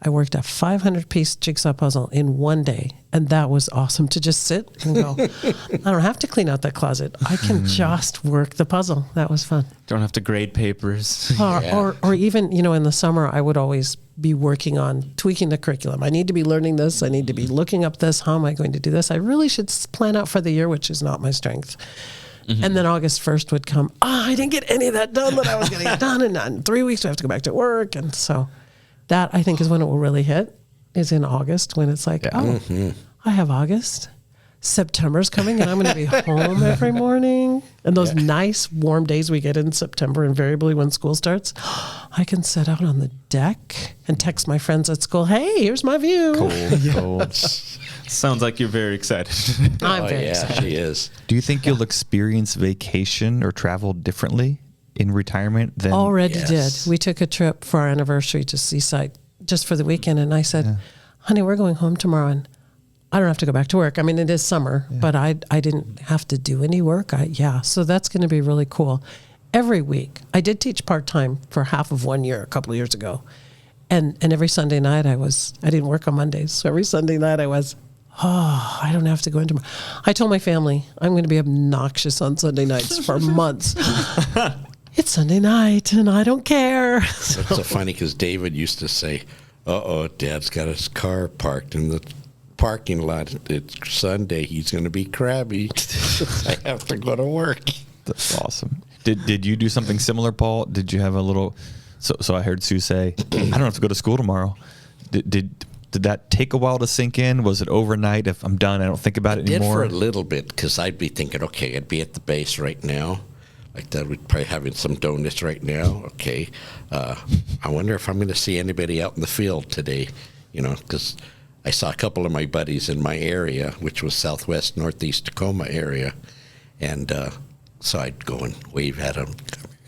I worked a 500-piece jigsaw puzzle in one day. And that was awesome to just sit and go, I don't have to clean out that closet. I can just work the puzzle. That was fun. Don't have to grade papers. Or even, in the summer, I would always be working on tweaking the curriculum. I need to be learning this. I need to be looking up this. How am I going to do this? I really should plan out for the year, which is not my strength. Mm-hmm. And then August 1st would come. I didn't get any of that done that I was going to get done. And in 3 weeks, I have to go back to work. And so that, I think, is when it will really hit, is in August, when it's like, I have August. September's coming and I'm going to be home every morning. And those nice warm days we get in September, invariably when school starts, I can sit out on the deck and text my friends at school, hey, here's my view. Cold. Sounds like you're very excited. I'm very yeah, excited. she is. Do you think you'll experience vacation or travel differently in retirement than Already Yes. did. We took a trip for our anniversary to Seaside just for the weekend. And I said, honey, we're going home tomorrow. And I don't have to go back to work. I mean, it is summer, but I didn't have to do any work. So that's going to be really cool. Every week, I did teach part-time for half of 1 year, a couple of years ago. And every Sunday night I didn't work on Mondays. So every Sunday night I don't have to go into I told my family, I'm going to be obnoxious on Sunday nights for months. It's Sunday night and I don't care. It's so funny because David used to say, Dad's got his car parked in the parking lot. It's Sunday. He's going to be crabby. I have to go to work. That's awesome. Did you do something similar, Paul? Did you have a little? So I heard Sue say, I don't have to go to school tomorrow. Did that take a while to sink in? Was it overnight? If I'm done, I don't think about it Did anymore. for a little bit because I'd be thinking, okay, I'd be at the base right now. Like that, we'd probably having some donuts right now. Okay, I wonder if I'm going to see anybody out in the field today. Because I saw a couple of my buddies in my area, which was southwest, northeast Tacoma area, and so I'd go and wave at them.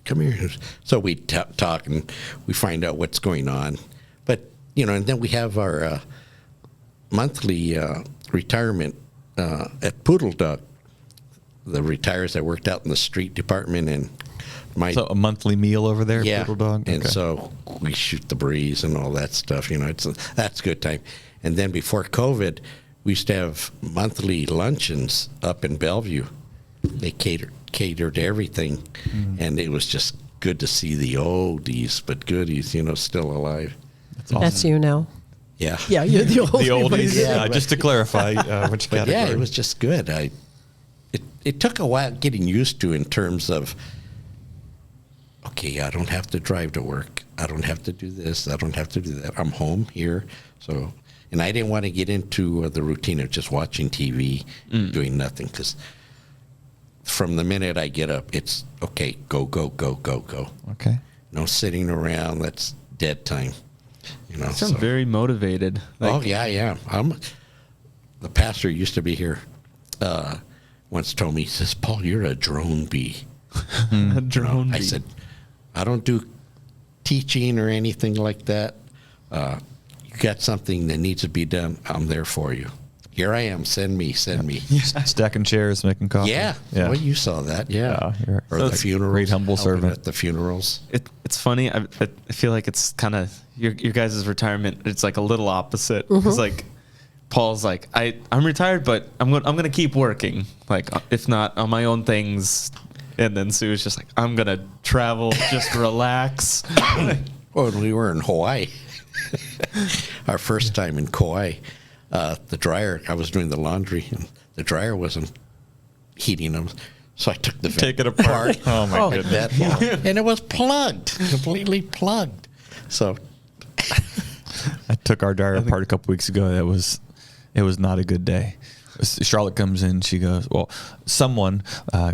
Come here. So we'd talk and we find out what's going on. But and then we have our monthly retirement at Poodle Dog. The retires I worked out in the street department and So a monthly meal over there, yeah, Poodle Dog? and Okay. so we shoot the breeze and all that stuff. That's a good time. And then before COVID, we used to have monthly luncheons up in Bellevue. They catered everything, and it was just good to see the oldies but goodies, still alive. That's awesome. That's you now. Yeah, Yeah, you're the old The oldies. Yeah, Just to clarify, which but category? yeah, it was just good. It took a while getting used to in terms of, okay, I don't have to drive to work. I don't have to do this. I don't have to do that. I'm home here. So, and I didn't want to get into the routine of just watching TV, doing nothing. Because from the minute I get up, it's, okay, go, go, go, go, go. Okay. No sitting around. That's dead time. You sound very motivated. Yeah. The pastor used to be here. Once told me, he says, Paul, you're a drone bee. A drone I bee. said, I don't do teaching or anything like that. You got something that needs to be done, I'm there for you. Here I am. Send me. Stacking chairs, making coffee. Yeah. Well, you saw that. Yeah. you're- Or So the it's funerals. great humble helping servant. at the funerals. It's funny. I feel like it's kind of your guys' retirement. It's like a little opposite. It's like Paul's like, I'm retired, but I'm gonna keep working. Like if not on my own things. And then Sue's just like, I'm gonna travel, just relax. Well, when we were in Hawaii, our first time in Kauai, the dryer, I was doing the laundry, and the dryer wasn't heating them. So I took the vent Take it apart. Oh, my like goodness. that, and it was plugged, completely plugged. So I took our dryer apart a couple weeks ago. It was not a good day. Charlotte comes in. She goes, well, someone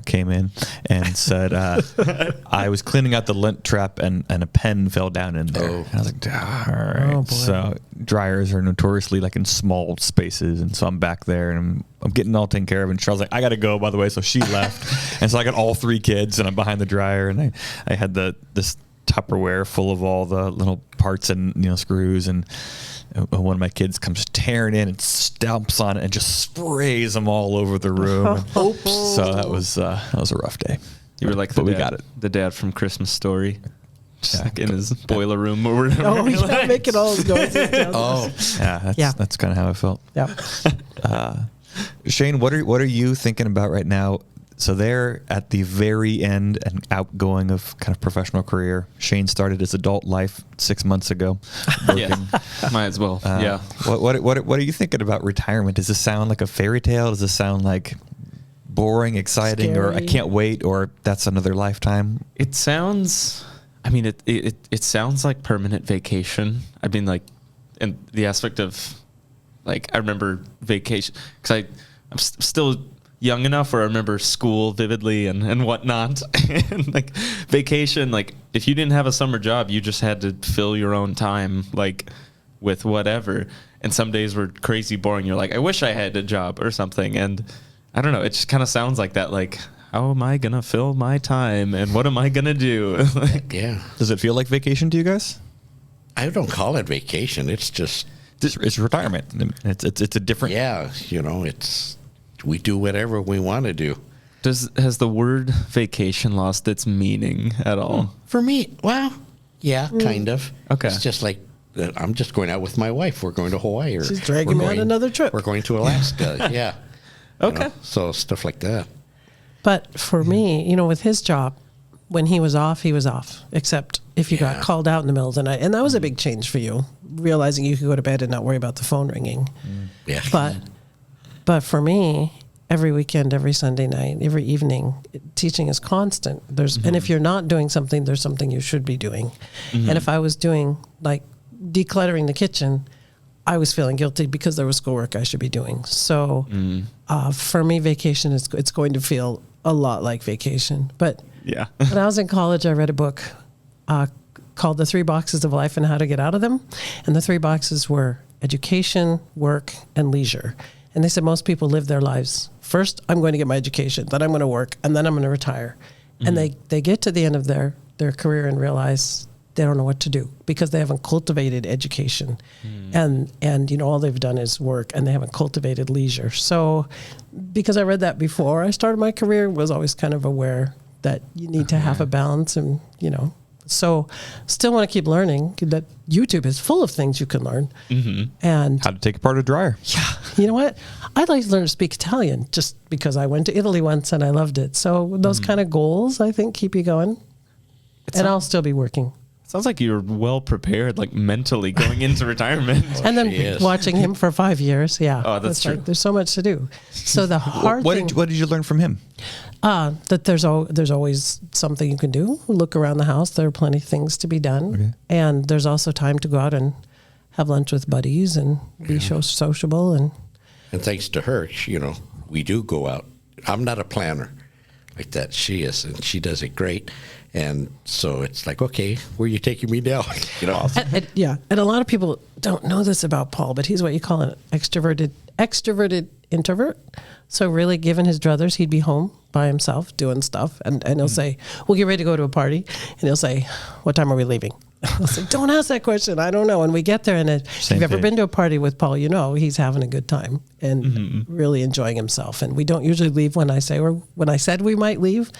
came in and said, I was cleaning out the lint trap and a pen fell down in there. Oh. And I was like, all right. Oh, boy. So dryers are notoriously like in small spaces. And so I'm back there and I'm getting all taken care of. And Charlotte's like, I got to go, by the way. So she left. And so I got all three kids and I'm behind the dryer. And I had this Tupperware full of all the little parts and screws, and one of my kids comes tearing in and stomps on it and just sprays them all over the room. Oops. So that was a rough day. You were like But we got it. the dad from Christmas Story, just like in his boiler room or whatever. Oh, yeah, making all those noises. oh, That's kind of how I felt. Yeah. Shane, what are you thinking about right now? So they're at the very end and outgoing of kind of professional career. Shane started his adult life 6 months ago. Yeah, might as well. Yeah. What are you thinking about retirement? Does this sound like a fairy tale? Does this sound like boring, exciting, or I Scary. can't wait, or that's another lifetime? It sounds. I mean, it sounds like permanent vacation. I mean, like, and the aspect of, like, I remember vacation because I'm still young enough where I remember school vividly and whatnot. And like vacation, like if you didn't have a summer job, you just had to fill your own time like with whatever. And some days were crazy boring. You're like, I wish I had a job or something. And I don't know, it just kind of sounds like that. Like, how am I going to fill my time and what am I going to do? Like, Yeah. Does it feel like vacation to you guys? I don't call it vacation. It's just, It's retirement. It's a different. yeah, we do whatever we want to do. has the word vacation lost its meaning at all? For me, well, yeah, kind of. Okay. It's just like, I'm just going out with my wife. We're going to Hawaii. Or She's dragging we're me on another trip. We're going to Alaska. Yeah. Okay. So stuff like that. But for me, with his job, when he was off, except if you got Yeah. called out in the middle of the night. And that was a big change for you, realizing you could go to bed and not worry about the phone ringing. Yeah. But for me, every weekend, every Sunday night, every evening, teaching is constant. And if you're not doing something, there's something you should be doing. And if I was doing like decluttering the kitchen, I was feeling guilty because there was schoolwork I should be doing. So for me, vacation it's going to feel a lot like vacation. But Yeah. when I was in college, I read a book called The 3 Boxes of Life and How to Get Out of Them. And the 3 boxes were education, work, and leisure. And they said most people live their lives. First, I'm going to get my education, then I'm going to work, and then I'm going to retire. And they get to the end of their career and realize they don't know what to do because they haven't cultivated education. And all they've done is work and they haven't cultivated leisure. So because I read that before I started my career, was always kind of aware that you need to have a balance and, so still want to keep learning. That YouTube is full of things you can learn. And How to take apart a dryer. yeah, you know what? I'd like to learn to speak Italian just because I went to Italy once and I loved it. So those kind of goals, I think, keep you going. And I'll still be working. Sounds like you're well prepared, like mentally going into retirement. And then she is. watching him for 5 years, yeah. Oh, that's It's true. like, there's so much to do. So the hard What thing, did you learn from him? that there's always something you can do. Look around the house. There are plenty of things to be done. Okay. And there's also time to go out and have lunch with buddies and be sociable. And And thanks to her, we do go out. I'm not a planner like that. She is, and she does it great. And so it's like, okay, where are you taking me now? And a lot of people don't know this about Paul, but he's what you call an extroverted introvert. So really, given his druthers, he'd be home by himself doing stuff. And he'll say, we'll get ready to go to a party. And he'll say, what time are we leaving? I'll say, don't ask that question. I don't know. And we get there, and if you've ever been to a party with Paul, he's having a good time and really enjoying himself. And we don't usually leave when I said we might leave,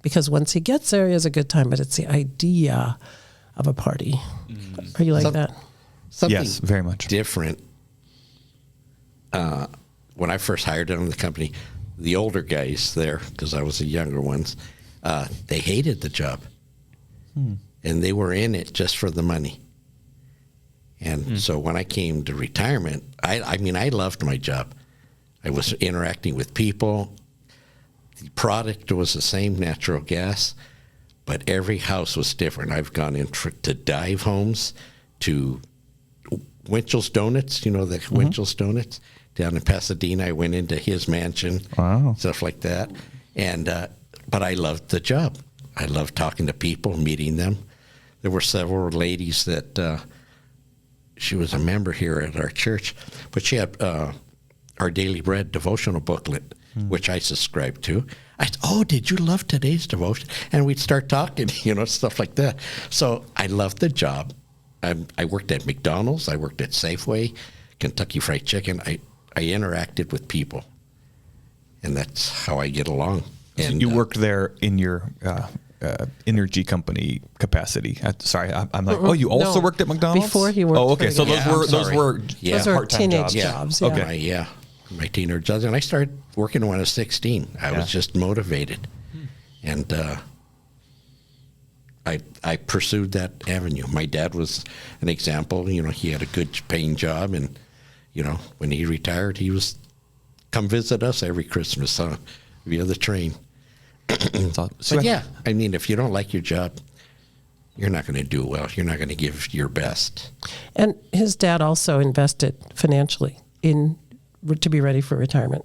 because once he gets there, he has a good time. But it's the idea of a party. Are you like that? Something Yes, very much. different. When I first hired him in the company, the older guys there, because I was the younger ones, they hated the job. And they were in it just for the money. And so when I came to retirement, I loved my job. I was interacting with people. The product was the same, natural gas, but every house was different. I've gone to dive homes, to Winchell's Donuts, the Winchell's Donuts down in Pasadena. I went into his mansion, Wow. stuff like that. And but I loved the job. I loved talking to people, meeting them. There were several ladies that she was a member here at our church, but she had our Daily Bread devotional booklet, which I subscribed to. I said, oh, did you love today's devotion? And we'd start talking, stuff like that. So I loved the job. I worked at McDonald's. I worked at Safeway, Kentucky Fried Chicken. I interacted with people, and that's how I get along. And You worked there in your energy company capacity. I'm like, oh, you also No. worked at McDonald's? Before he worked Oh, okay. for So the- those Yeah, were I'm those sorry. were Yeah. Those are part-time teenage jobs. jobs. Okay. Yeah. My teenage jobs. And I started working when I was 16. I was just motivated. And I pursued that avenue. My dad was an example. He had a good paying job. And, when he retired, he was come visit us every Christmas via the train. But yeah, if you don't like your job, you're not going to do well. You're not going to give your best. And his dad also invested financially in to be ready for retirement.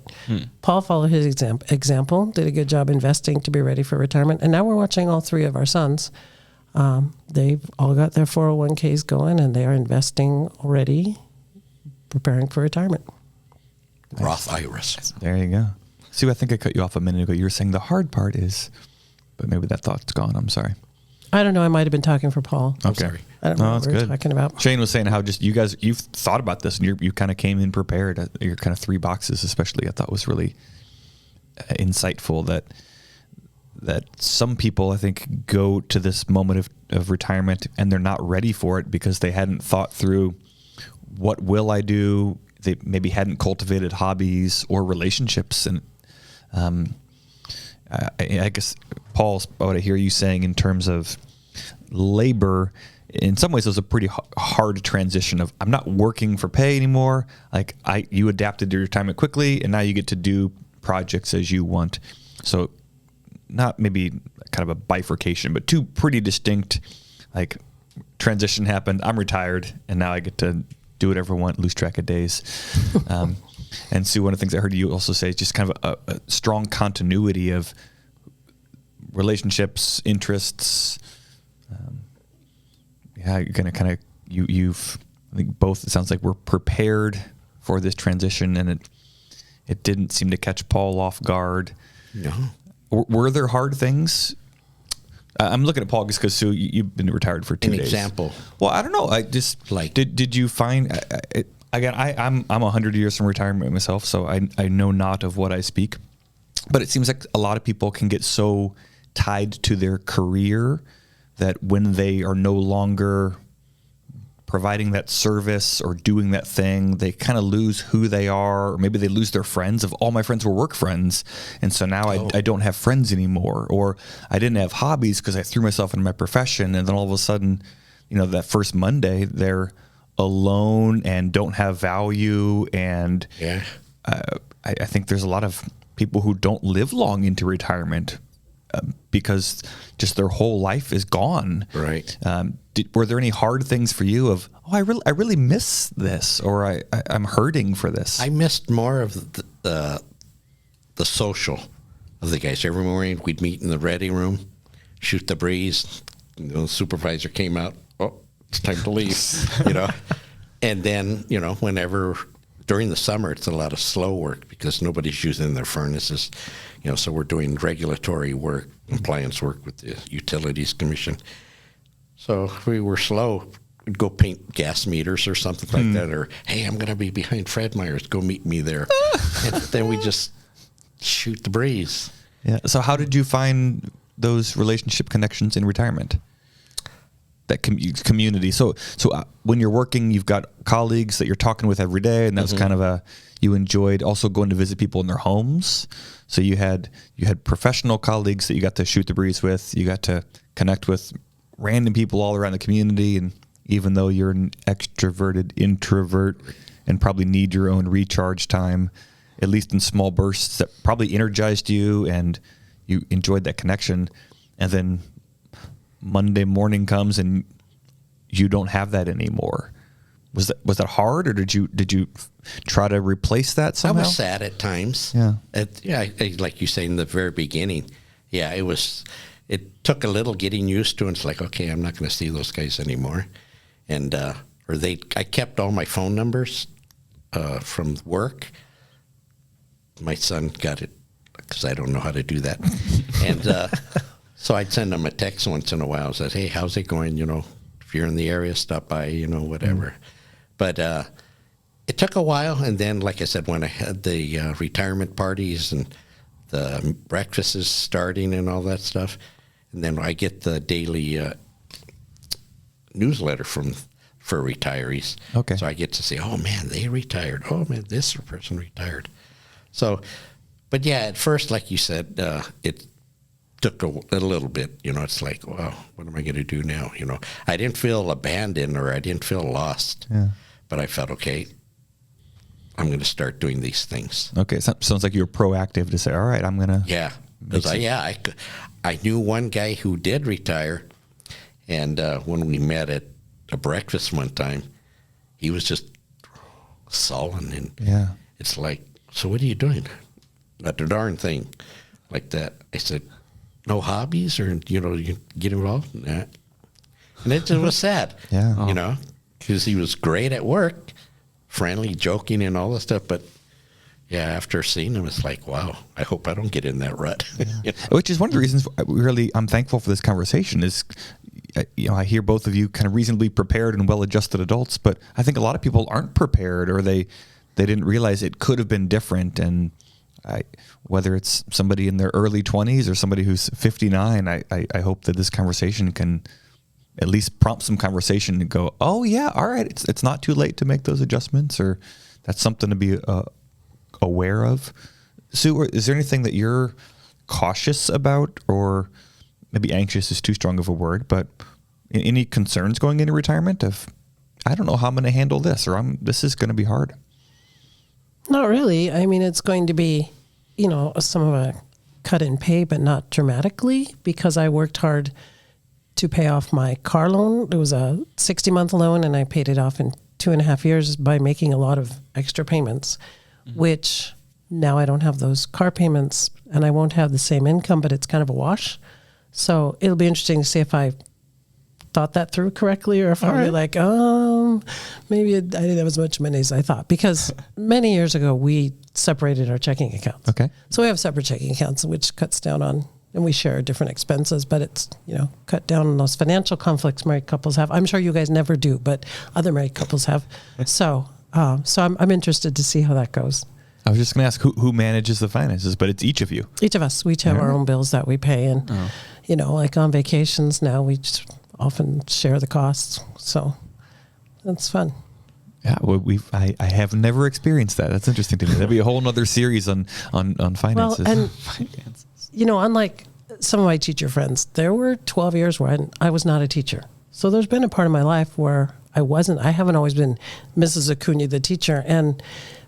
Paul followed his example, did a good job investing to be ready for retirement. And now we're watching all three of our sons. They've all got their 401ks going, and they are investing already, preparing for retirement. Roth IRAs. There you go. Sue, I think I cut you off a minute ago. You were saying the hard part is, but maybe that thought's gone. I'm sorry. I don't know. I might have been talking for Paul. Okay. Sorry. I don't know what that's we were good. talking about. Shane was saying how just you've thought about this and you kind of came in prepared. Your kind of 3 boxes, especially, I thought was really insightful that some people, I think, go to this moment of retirement and they're not ready for it because they hadn't thought through what will I do. They maybe hadn't cultivated hobbies or relationships. And I guess, Paul, what I hear you saying in terms of labor, in some ways it was a pretty hard transition of I'm not working for pay anymore. Like you adapted to your retirement quickly and now you get to do projects as you want. So not maybe kind of a bifurcation, but 2 pretty distinct, like, transition happened. I'm retired and now I get to do whatever I want, lose track of days. And Sue, one of the things I heard you also say is just kind of a strong continuity of relationships, interests. You're gonna kind of you've I think both. It sounds like we're prepared for this transition, and it didn't seem to catch Paul off guard. No. Were there hard things? I'm looking at Paul just because Sue, you've been retired for 2 days. An example. Well, I don't know. I just Like- did you find again? I'm 100 years from retirement myself, so I know not of what I speak. But it seems like a lot of people can get so tied to their career that when they are no longer providing that service or doing that thing, they kind of lose who they are, or maybe they lose their friends. Of all my friends were work friends, and so now I don't have friends anymore, or I didn't have hobbies because I threw myself into my profession, and then all of a sudden, that first Monday they're alone and don't have value, and Yeah. I think there's a lot of people who don't live long into retirement because just their whole life is gone. Right. Were there any hard things for you of, I really miss this, or I'm hurting for this? I missed more of the social of the guys. Every morning we'd meet in the ready room, shoot the breeze. The supervisor came out. Oh, it's time to leave. And then whenever during the summer it's a lot of slow work because nobody's using their furnaces. So we're doing regulatory work, compliance work with the Utilities Commission. So if we were slow, we'd go paint gas meters or something like that, or, hey, I'm going to be behind Fred Meyer's, go meet me there. And then we just shoot the breeze. Yeah. So how did you find those relationship connections in retirement? That community. So when you're working, you've got colleagues that you're talking with every day, and that's kind of you enjoyed also going to visit people in their homes. So you had professional colleagues that you got to shoot the breeze with. You got to connect with random people all around the community, and even though you're an extroverted introvert and probably need your own recharge time, at least in small bursts that probably energized you and you enjoyed that connection, and then Monday morning comes and you don't have that anymore. Was that hard, or did you try to replace that somehow? I was sad at times. Yeah. I like you say in the very beginning. Yeah, it took a little getting used to, and it's like, okay, I'm not going to see those guys anymore. And I kept all my phone numbers from work. My son got it because I don't know how to do that. And so I'd send him a text once in a while. I said, hey, how's it going? If you're in the area, stop by, whatever. But it took a while. And then, like I said, when I had the retirement parties and the breakfasts starting and all that stuff, and then I get the daily newsletter for retirees. Okay. So I get to say, oh, man, they retired. Oh, man, this person retired. So, but yeah, at first, like you said, it took a little bit. It's like, wow, what am I going to do now? I didn't feel abandoned or I didn't feel lost. Yeah. But I felt, okay, I'm going to start doing these things. Okay, sounds like you're proactive to say, all right, I'm going to. Yeah. Because I knew one guy who did retire, and when we met at a breakfast one time, he was just sullen. And Yeah. it's like, so what are you doing? Not the darn thing like that. I said, no hobbies or, you get involved in that. And it just was sad, Yeah. Because he was great at work, friendly, joking and all that stuff. But yeah, after seeing him, it's like, wow, I hope I don't get in that rut. Which is one of the reasons I'm thankful for this conversation is, I hear both of you kind of reasonably prepared and well-adjusted adults, but I think a lot of people aren't prepared, or they didn't realize it could have been different. And whether it's somebody in their early 20s or somebody who's 59, I hope that this conversation can at least prompt some conversation to go, oh yeah, all right, it's not too late to make those adjustments, or that's something to be aware of. Sue, is there anything that you're cautious about, or maybe anxious is too strong of a word, but any concerns going into retirement of, I don't know how I'm going to handle this, or this is going to be hard? Not really. I mean, it's going to be, some of a cut in pay, but not dramatically, because I worked hard to pay off my car loan. It was a 60-month loan, and I paid it off in 2.5 years by making a lot of extra payments, which now I don't have those car payments, and I won't have the same income, but it's kind of a wash. So it'll be interesting to see if I thought that through correctly, or if I'll be like, maybe I didn't have as much money as I thought. Because many years ago, we separated our checking accounts. Okay. So we have separate checking accounts, which cuts down on, and we share different expenses, but it's, cut down on those financial conflicts married couples have. I'm sure you guys never do, but other married couples have. So I'm interested to see how that goes. I was just going to ask who manages the finances, but it's each of you. Each of us, we each have our own bills that we pay. And, like on vacations now, we just often share the costs. So that's fun. Yeah, well, I have never experienced that. That's interesting to me. That'd be a whole nother series on finances. Well, and, unlike some of my teacher friends, there were 12 years where I was not a teacher. So there's been a part of my life where I haven't always been Mrs. Acuña, the teacher. And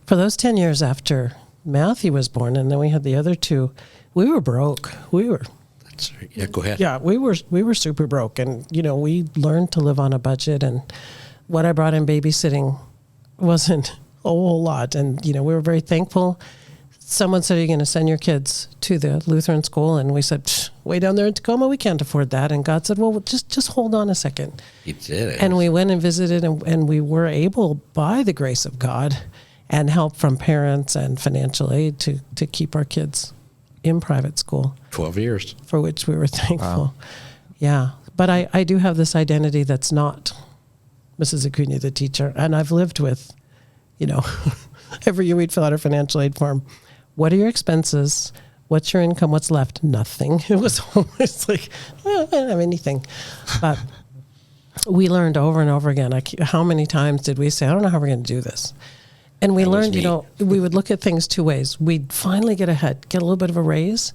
for those 10 years after Matthew was born, and then we had the other two, we were broke. That's right. Yeah, go ahead. Yeah, we were super broke. And, we learned to live on a budget. And what I brought in babysitting wasn't a whole lot. And, we were very thankful. Someone said, are you going to send your kids to the Lutheran school? And we said, way down there in Tacoma, we can't afford that. And God said, well, just hold on a second. He did it. And we went and visited, and we were able, by the grace of God and help from parents and financial aid, to keep our kids in private school. 12 years. For which we were thankful. Wow. Yeah. But I do have this identity that's not Mrs. Acuña, the teacher. And I've lived with, every year we'd fill out a financial aid form. What are your expenses? What's your income? What's left? Nothing. It was always like, I don't have anything. But we learned over and over again. How many times did we say, I don't know how we're going to do this? And we learned, we would look at things two ways. We'd finally get ahead, get a little bit of a raise,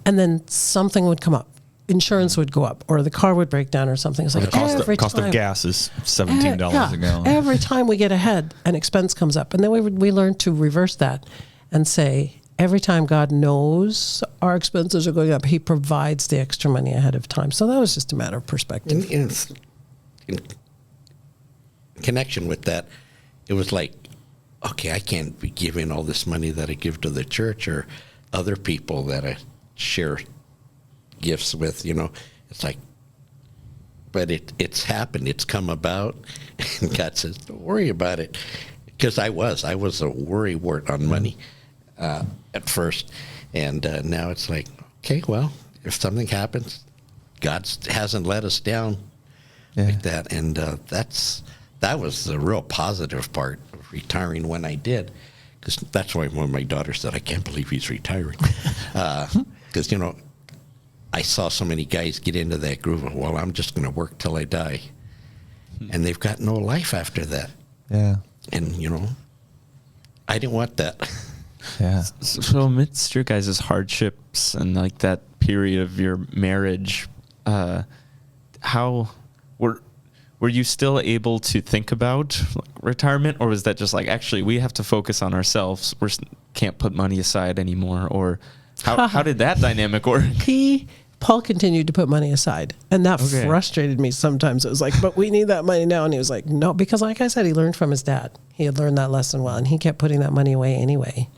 and then something would come up. Insurance would go up, or the car would break down or something. It's like the cost of gas is $17 a gallon. Every time we get ahead, an expense comes up. And then we learned to reverse that and say, every time God knows our expenses are going up, he provides the extra money ahead of time. So that was just a matter of perspective. In connection with that, it was like, okay, I can't be giving all this money that I give to the church or other people that I share gifts with, It's like, but it's happened. It's come about. And God says, don't worry about it. Because I was a worrywart on money at first. And now it's like, okay, well, if something happens, God hasn't let us down like that. And that was the real positive part of retiring when I did. Because that's why one of my daughters said, I can't believe he's retiring. Because, I saw so many guys get into that groove of, well, I'm just going to work till I die. And they've got no life after that. Yeah. And, I didn't want that. Yeah. So amidst your guys' hardships and like that period of your marriage, how were you still able to think about retirement, or was that just like, actually, we have to focus on ourselves. We can't put money aside anymore, or how did that dynamic work? He Paul continued to put money aside, and that Okay. frustrated me sometimes. It was like, but we need that money now. And he was like, no, because like I said, he learned from his dad. He had learned that lesson well, and he kept putting that money away anyway.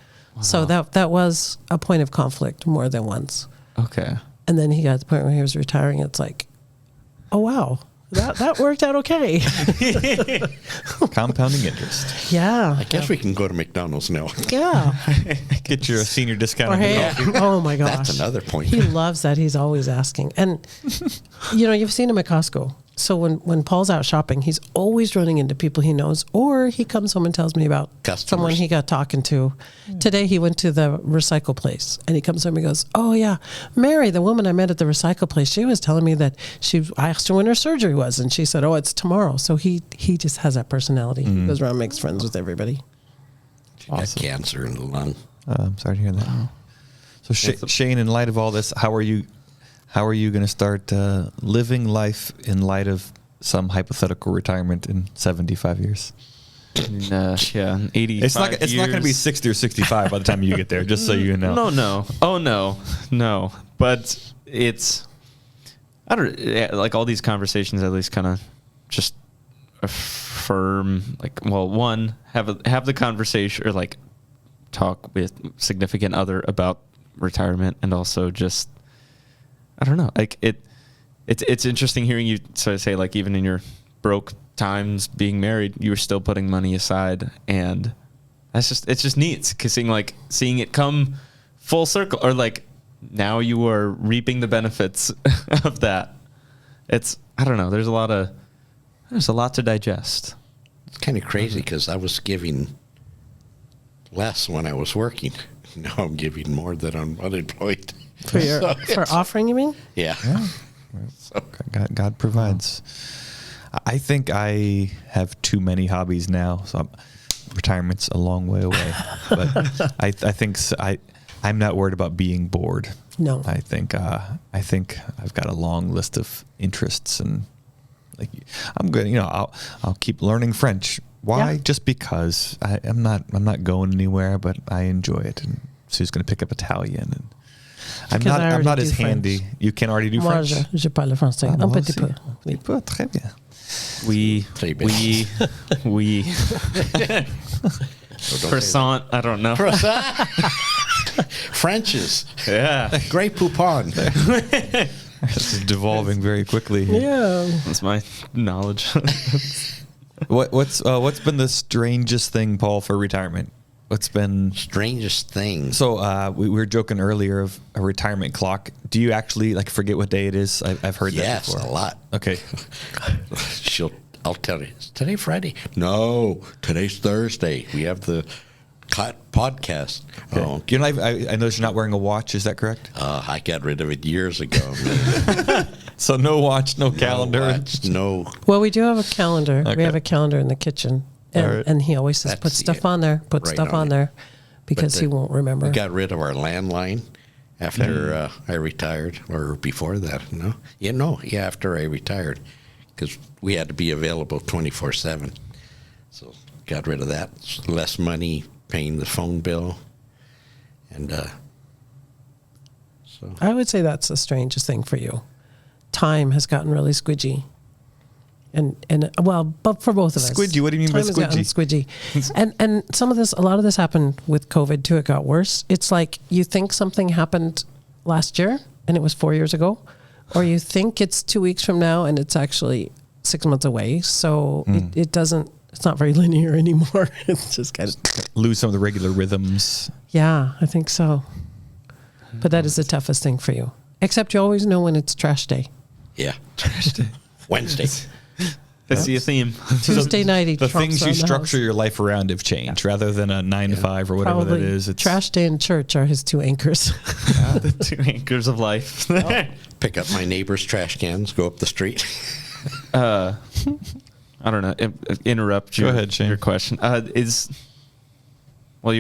So that was a point of conflict more than once. Okay. And then he got to the point where he was retiring. It's like, oh, wow, that worked out okay. Compounding interest. Yeah. I guess we can go to McDonald's now. Yeah. Get your senior discount. Or on the hey, coffee. oh my gosh. That's another point. He loves that. He's always asking. And, you've seen him at Costco. So when Paul's out shopping, he's always running into people he knows, or he comes home and tells me about Customers. someone he got talking to. Today he went to the recycle place, and he comes home and goes, oh yeah, Mary, the woman I met at the recycle place, she was telling me that I asked her when her surgery was, and she said, oh, it's tomorrow. So he just has that personality. He goes around and makes friends with everybody. She got cancer in the lung. I'm sorry to hear that. So Shane, in light of all this, how are you going to start living life in light of some hypothetical retirement in 75 years? Yeah, 85 It's not going to be 60 or 65 by the time you get there, just so you know. No. Oh, no. But it's, I don't, like all these conversations at least kind of just affirm, like, well, one, have the conversation or like talk with significant other about retirement, and also just, I don't know. Like it's interesting hearing you sort of say, like, even in your broke times being married, you were still putting money aside, and it's just neat because seeing it come full circle, or like now you are reaping the benefits of that. I don't know. There's a lot to digest. It's kind of crazy because I was giving less when I was working. Now I'm giving more than I'm unemployed. For offering, you mean? Yeah. So, God provides. I think I have too many hobbies now, so retirement's a long way away. But I think I'm not worried about being bored. No. I think I've got a long list of interests, and like I'm good. I'll keep learning French. Why? Yeah. Just because I'm not going anywhere, but I enjoy it. And Sue's going to pick up Italian, and I'm not as handy. French. You can already do Moi, French. je parle français. Un petit peu. Oui. Très bien. We so don't croissant. I don't know. Frenches. Yeah, Grey Poupon. This is devolving very quickly. Yeah. that's my knowledge. What's been the strangest thing, Paul, for retirement? What's been Strangest thing. so? We were joking earlier of a retirement clock. Do you actually forget what day it is? I've heard that Yes, before. a lot. Okay, I'll tell you. Is today Friday? No, today's Thursday. We have the podcast. Oh, you know, I noticed you're not wearing a watch. Is that correct? I got rid of it years ago. So no watch, no calendar. No watch, no. Well, we do have a calendar. Okay. We have a calendar in the kitchen. And, All right. and he always says, That's put stuff it. on there, put Right stuff on on it. there, because But he won't remember. We got rid of our landline after I retired, or before that. No, after I retired, because we had to be available 24/7. So got rid of that. Less money paying the phone bill, and so I would say that's the strangest thing for you. Time has gotten really squidgy. And well, but for both of us. Squidgy? What do you mean by Time has gotten squidgy? And a lot of this happened with COVID too. It got worse. It's like you think something happened last year and it was 4 years ago, or you think it's 2 weeks from now and it's actually 6 months away. So it doesn't. It's not very linear anymore. It's just kind of Lose some of the regular rhythms. yeah, I think so. But that is the toughest thing for you. Except you always know when it's trash day. yeah, Wednesday. I see a theme. Tuesday night, he The trumps things on you the structure house. your life around have changed, rather than a 9 to 5 or whatever Probably that is. It's trash day and church are his two anchors. The two anchors of life. Pick up my neighbor's trash cans. Go up the street. I don't know. Interrupt Go ahead, Shane. your question. You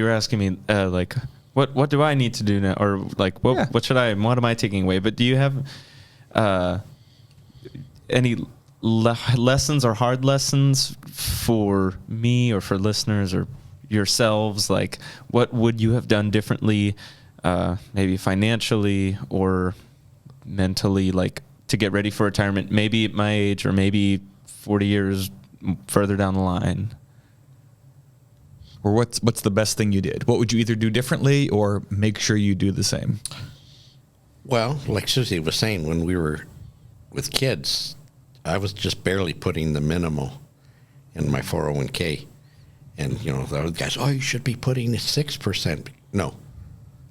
were asking me like what do I need to do now, or like what am I taking away? But do you have any lessons or hard lessons for me or for listeners or yourselves? Like, what would you have done differently, maybe financially or mentally, like, to get ready for retirement, maybe at my age or maybe 40 years further down the line? Or what's the best thing you did? What would you either do differently or make sure you do the same? Well, like Susie was saying, when we were with kids, I was just barely putting the minimal in my 401k. And, the other guys, you should be putting 6%. No.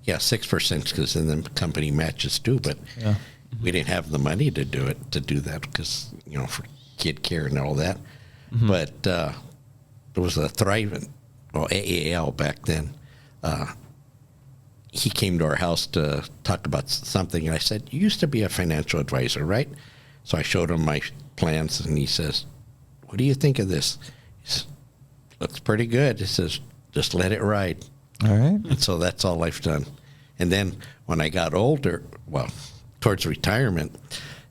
Yeah, 6% because then the company matches too. But we didn't have the money to do that because, for kid care and all that. Mm-hmm. But there was a thriving, AAL back then. He came to our house to talk about something, and I said, "You used to be a financial advisor, right?" So I showed him my plans, and he says, "What do you think of this?" He says, "Looks pretty good." He says, "Just let it ride." All right. And so that's all I've done. And then when I got older, towards retirement,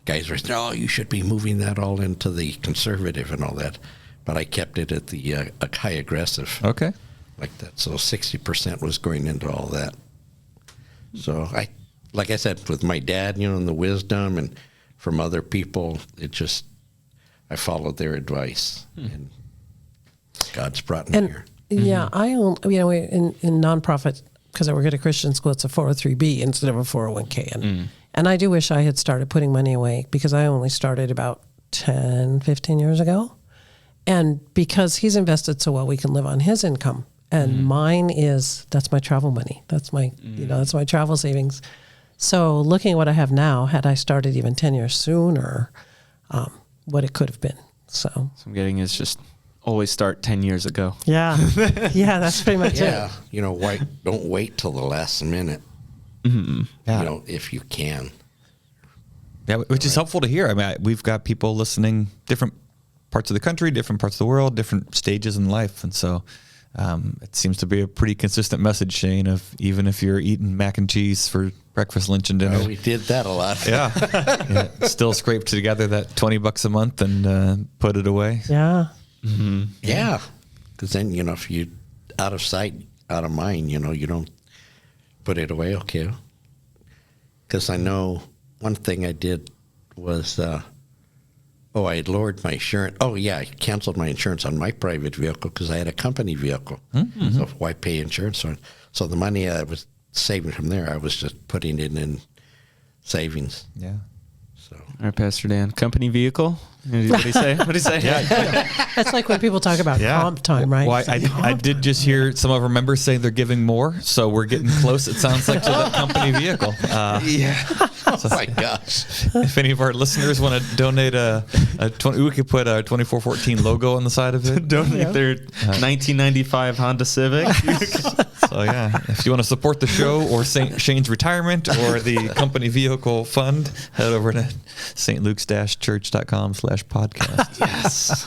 guys were saying, you should be moving that all into the conservative and all that. But I kept it at the high aggressive. Okay. Like that. So 60% was going into all that. So like I said, with my dad, and the wisdom and from other people, I followed their advice. And God's brought me here. Yeah, I own, in nonprofit, because I work at a Christian school, it's a 403B instead of a 401k. And I do wish I had started putting money away because I only started about 10, 15 years ago. And because he's invested so well, we can live on his income. And mine that's my travel money. That's my, that's my travel savings. So looking at what I have now, had I started even 10 years sooner, what it could have been. So I'm getting is just always start 10 years ago. Yeah. Yeah, that's pretty much it. Yeah. Don't wait till the last minute. Mm-hmm. Yeah. If you can. Yeah, which is helpful to hear. I mean, we've got people listening different parts of the country, different parts of the world, different stages in life. And so it seems to be a pretty consistent message, Shane, of even if you're eating mac and cheese for breakfast, lunch, and dinner. We did that a lot. Yeah. Still scrape together that $20 a month and put it away. Yeah. Mm-hmm. Yeah. Because then, if you out of sight, out of mind, you don't put it away. Okay. Because I know one thing I did was, I had lowered my insurance. Oh, yeah, I canceled my insurance on my private vehicle because I had a company vehicle. Mm-hmm. So why pay insurance on it? So the money I was saving from there, I was just putting it in savings. Yeah. So. All right, Pastor Dan, company vehicle? What do you say? What do you say? That's like when people talk about comp time, right? Well, I did just hear some of our members say they're giving more, so we're getting close, it sounds like, to that company vehicle. Oh my gosh. If any of our listeners want to donate we could put a 2414 logo on the side of it. Donate their 1995 Honda Civic. So yeah, if you want to support the show or Shane's retirement or the company vehicle fund, head over to stluke's-church.com/podcast. Yes.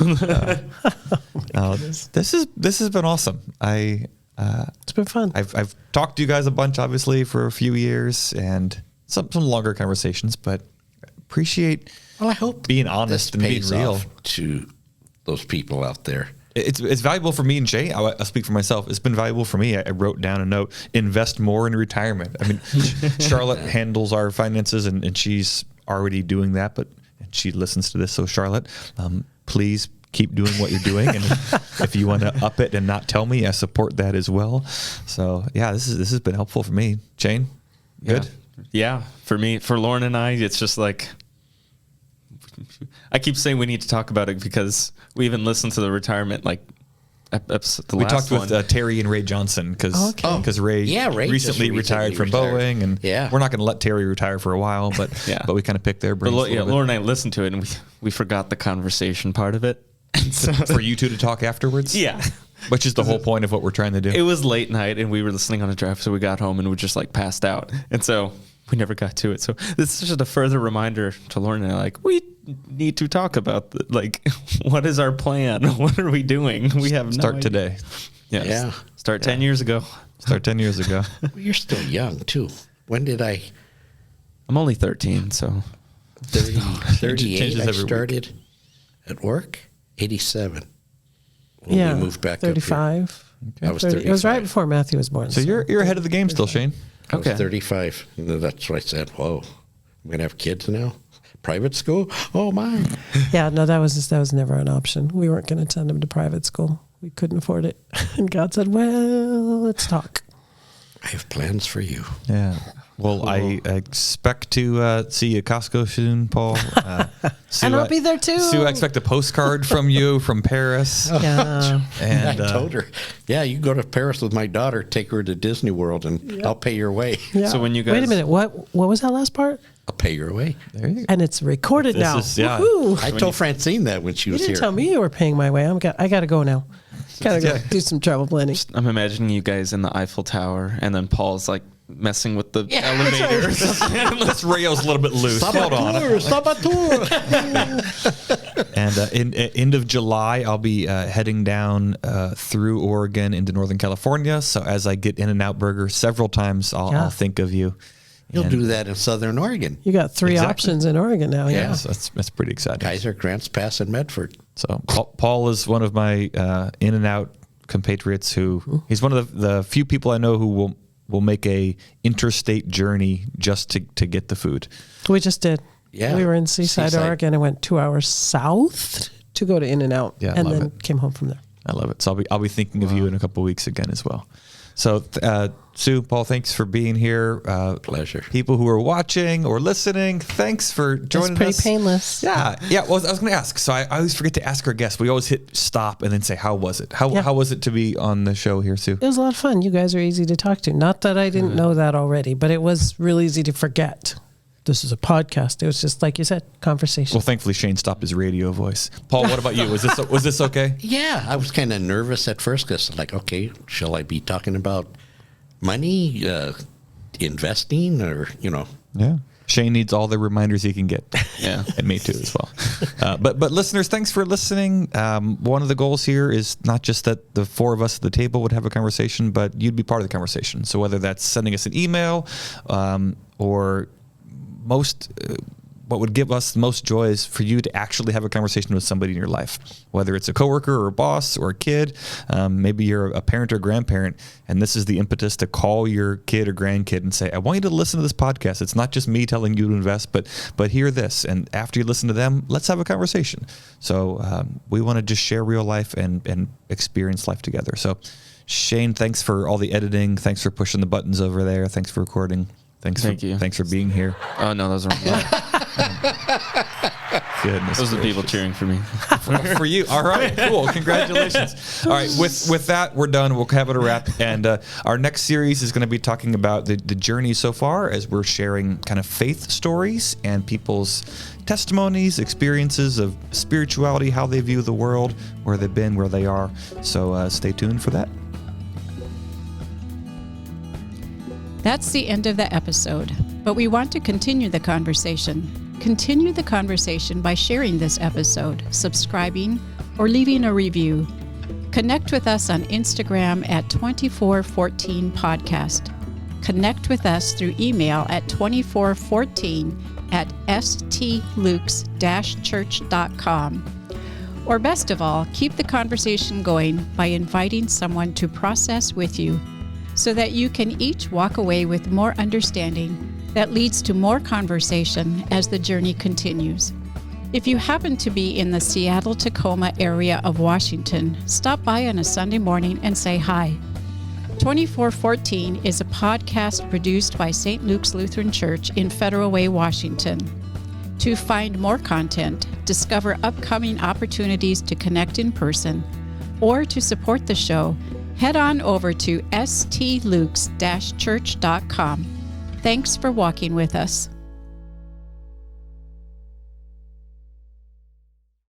This has been awesome. It's been fun. I've talked to you guys a bunch, obviously, for a few years, and some longer conversations, but appreciate I hope being honest and being real to those people out there. It's valuable for me and Jay. I'll speak for myself. It's been valuable for me. I wrote down a note: invest more in retirement. I mean, Charlotte handles our finances, and she's already doing that, but she listens to this. So Charlotte, please keep doing what you're doing, and if you want to up it and not tell me, I support that as well. So yeah, this has been helpful for me. Shane, good. Yeah, for me, for Lauren and I, it's just like, I keep saying we need to talk about it because we even listened to the retirement, we talked with Terry and Ray Johnson because Ray recently retired from Boeing, and we're not going to let Terry retire for a while, but we kind of picked their brains. Lauren and I listened to it, and we forgot the conversation part of it. For you two to talk afterwards? Yeah. Which is the whole point of what we're trying to do. It was late night, and we were listening on a drive, so we got home and we just passed out. And so we never got to it. So this is just a further reminder to Lauren and I, we need to talk about, what is our plan? What are we doing? We have Start today. Yes. Yeah. Start 10 years ago. Start 10 years ago. Well, you're still young, too. When did I? I'm only 13, so. 38, I started at work. 87. When we moved back 35. Up here. I was 35. It was right before Matthew was born. So you're ahead of the game still, Shane. I was 35. And that's what I said. Whoa, I'm going to have kids now. Private school? Oh, my. Yeah, no, that was never an option. We weren't going to send him to private school. We couldn't afford it. And God said, well, let's talk. I have plans for you. Yeah. Well, I expect to see you at Costco soon, Paul. Sue, And I'll be there too. Sue, I expect a postcard from you from Paris. Yeah. And I told her, yeah, you go to Paris with my daughter, take her to Disney World, and I'll pay your way. Yeah. So when you guys- Wait a minute. What was that last part? I'll pay your way. there you go. And it's recorded now. yeah. Woohoo. I told Francine that when she You was didn't here. tell me you were paying my way. I got to go now. Got to go do some travel planning. I'm imagining you guys in the Eiffel Tower, and then Paul's like messing with the elevator. This radio's a little bit loose. Hold on. Saboteur. And in end of July, I'll be heading down through Oregon into Northern California. So as I get In-N-Out Burger several times, I'll think of you. You'll And- do that in Southern Oregon. You got three Exactly. options in Oregon now. Yeah. Yeah. So that's pretty exciting. Kaiser, Grants Pass, and Medford. So Paul is one of my In-N-Out compatriots who he's one of the few people I know who will make a interstate journey just to get the food. We just did. Yeah. We were in Seaside, Seaside. Oregon, and went 2 hours south to go to In-N-Out. Yeah, I and love then it. came home from there. I love it. So I'll be thinking of you in a couple of weeks again as well. So Sue, Paul, thanks for being here. Pleasure. People who are watching or listening, thanks for joining It's pretty us. painless. Yeah. Well, I was going to ask. So I always forget to ask our guests. We always hit stop and then say, "How was it? How was it to be on the show here, Sue?" It was a lot of fun. You guys are easy to talk to. Not that I didn't know that already, but it was real easy to forget. This is a podcast. It was just like you said, conversation. Well, thankfully Shane stopped his radio voice. Paul, what about you? Was this okay? Yeah, I was kind of nervous at first because, like, okay, shall I be talking about money, investing, or, Yeah. Shane needs all the reminders he can get. Yeah. And me too as well. But listeners, thanks for listening. One of the goals here is not just that the four of us at the table would have a conversation, but you'd be part of the conversation. So whether that's sending us an email or what would give us the most joy is for you to actually have a conversation with somebody in your life, whether it's a coworker or a boss or a kid. Maybe you're a parent or grandparent, and this is the impetus to call your kid or grandkid and say, I want you to listen to this podcast. It's not just me telling you to invest, but hear this. And after you listen to them, let's have a conversation. So we want to just share real life and experience life together. So Shane, thanks for all the editing. Thanks for pushing the buttons over there. Thanks for recording. Thank you. Thanks for being here. Oh no, those are Goodness. those are the people cheering for me. For you. All right, cool. Congratulations. All right, with that, we're done. We'll have it a wrap. And our next series is going to be talking about the journey so far as we're sharing kind of faith stories and people's testimonies, experiences of spirituality, how they view the world, where they've been, where they are. So stay tuned for that. That's the end of the episode, but we want to continue the conversation. Continue the conversation by sharing this episode, subscribing, or leaving a review. Connect with us on Instagram at 2414 Podcast. Connect with us through email at 2414@stlukes-church.com. Or best of all, keep the conversation going by inviting someone to process with you, so that you can each walk away with more understanding that leads to more conversation as the journey continues. If you happen to be in the Seattle-Tacoma area of Washington, stop by on a Sunday morning and say hi. 2414 is a podcast produced by St. Luke's Lutheran Church in Federal Way, Washington. To find more content, discover upcoming opportunities to connect in person, or to support the show, head on over to stlukes-church.com. Thanks for walking with us.